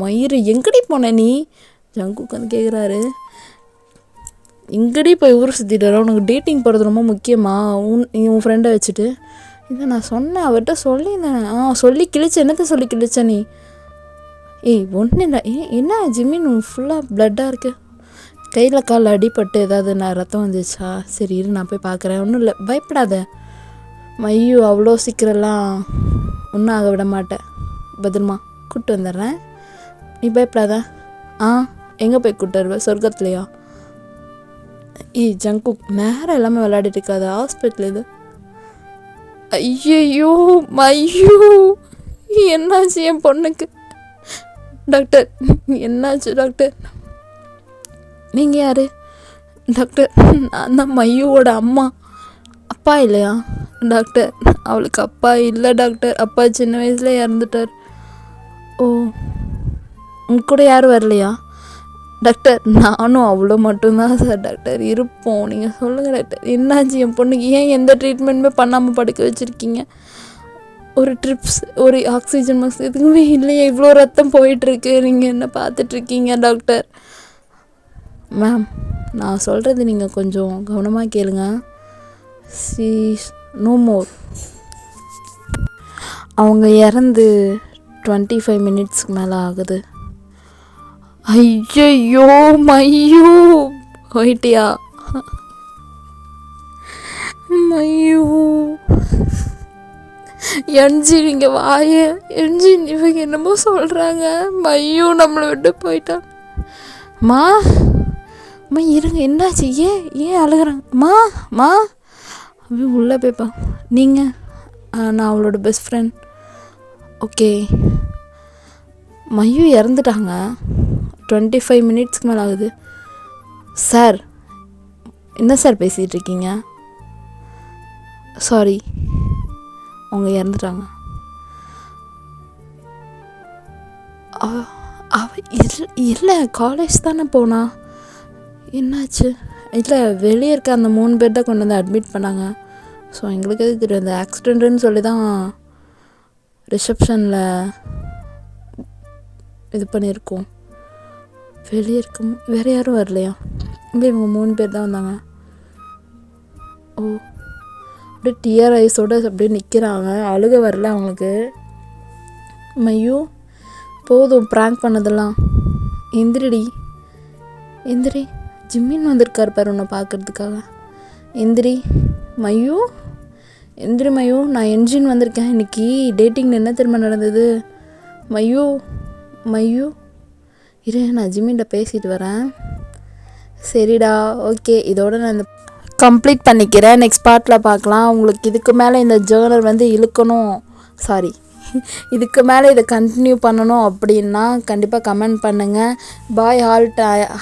மயிறு எங்கடி போன நீ, ஜங்குக்கு வந்து கேட்குறாரு. எங்கடி போய் ஊர் சுற்றிட்டு வர, உனக்கு டேட்டிங் போகிறது ரொம்ப முக்கியமா, உன் ஃப்ரெண்டை வச்சுட்டு. இதை நான் சொன்னேன், அவர்கிட்ட சொல்லியிருந்தேன். சொல்லி கிழிச்ச, என்னத்தை சொல்லி கிழிச்ச நீ? ஒன்றும் இல்லை. என்ன ஜிமின் ஃபுல்லாக ப்ளட்டாக இருக்குது, கையில் காலில் அடிப்பட்டு ஏதாவது நான் ரத்தம் வந்துச்சா? சரி இரு நான் போய் பார்க்குறேன். ஒன்றும் இல்லை, பயப்படாத மையு, அவ்வளோ சீக்கிரம்லாம் ஒன்றும் ஆக விட மாட்டேன், பத்திரமா கூப்பிட்டு வந்துடுறேன், நீ பயப்படாத. எங்கே போய் கூப்பிட்டு வருவேன், சொர்க்கத்துலையா? ஜங்குக் நேரம் எல்லாமே விளையாடிட்டு இருக்காது, ஹாஸ்பிட்டல் இது. ஐயோ மையூ, என்னாச்சு என் பொண்ணுக்கு? டாக்டர் என்னாச்சு டாக்டர்? நீங்கள் யார் டாக்டர்? நான் தான் மையூவோட அம்மா. அப்பா இல்லையா டாக்டர்? அவளுக்கு அப்பா இல்லை டாக்டர், அப்பா சின்ன வயசுல இறந்துட்டார். ஓ, உங்க கூட யாரும் வரலையா டாக்டர்? நானும் அவ்வளோ மட்டும்தான் சார் டாக்டர் இருப்போம். நீங்கள் சொல்லுங்கள் டாக்டர், என்னாச்சு என் பொண்ணுக்கு? ஏன் எந்த ட்ரீட்மெண்ட்டுமே பண்ணாமல் படுக்க வச்சுருக்கீங்க? ஒரு ட்ரிப்ஸ், ஒரு ஆக்சிஜன் மாஸ்க் எதுவுமே இல்லையே, இவ்வளோ ரத்தம் போயிட்டுருக்கு, நீங்கள் என்ன பார்த்துட்ருக்கீங்க டாக்டர்? மேம் நான் சொல்கிறது நீங்கள் கொஞ்சம் கவனமாக கேளுங்க. ஷீ நோ மோர், அவங்க இறந்து 25 மினிட்ஸ்க்கு மேலே ஆகுது. ஐயோ மையூ, போயிட்டியா மையூ? என்ஜி நீங்கள் வாய, என்ஜி இவங்க என்னமோ சொல்கிறாங்க, மையூ நம்மளை விட்டு போயிட்டான். மா இருங்க, என்னாச்சு? ஏன் அழுகிறாங்க? மா அப்படி உள்ளே போய்ப்பா. நீங்கள்? நான் அவளோட பெஸ்ட் ஃப்ரெண்ட். ஓகே, மையூ இறந்துட்டாங்க, 25 மினிட்ஸ்க்கு மேலே ஆகுது. சார் என்ன சார் பேசிகிட்டு இருக்கீங்க? சாரி, அவங்க இறந்துட்டாங்க. இல்லை காலேஜ் தானே போனா, என்னாச்சு? இல்லை வெளியே இருக்க அந்த 3 பேர் தான் கொண்டு வந்து அட்மிட் பண்ணாங்க. ஸோ எங்களுக்கு எது தெரியும், அந்த ஆக்சிடெண்ட்டுன்னு சொல்லி தான் ரிசப்ஷனில் இது பண்ணியிருக்கோம். வெளியே இருக்கும் வேறு யாரும் வரலையா? இல்லை இவங்க 3 பேர் தான் வந்தாங்க. ஓ, அப்படியே டிஆர் ஐஸோடு அப்படியே நிற்கிறாங்க, அழுக வரல அவங்களுக்கு. மையூ போதும் ப்ராங்க் பண்ணதெல்லாம். எந்திரிடி எந்திரி, ஜிம்மின் வந்திருக்கார் பாரு உன்னை பார்க்குறதுக்காக. எந்திரி மயூ, எந்திரி மயூ, நான் என்ஜின் வந்திருக்கேன். இன்னைக்கு டேட்டிங் என்ன திரும்ப நடந்தது? மயூ மயூ இரு, நான் ஜிம்மின்ட்ட பேசிட்டு வரேன். சரிடா, ஓகே, இதோட நான் இந்த கம்ப்ளீட் பண்ணிக்கிறேன். நெக்ஸ்ட் பார்ட்டில் பார்க்கலாம். உங்களுக்கு இதுக்கு மேலே இந்த ஜேர்னல் வந்து இழுக்கணும், சாரி இதுக்கு மேலே இதை கண்டினியூ பண்ணணும் அப்படின்னா கண்டிப்பாக கமெண்ட் பண்ணுங்கள். பாய்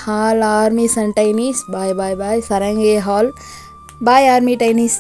ஹால் ஆர்மிஸ் அண்ட் டைனீஸ். பாய் பாய் பாய் சரங்கே ஹால். Bye army டைனீஸ்.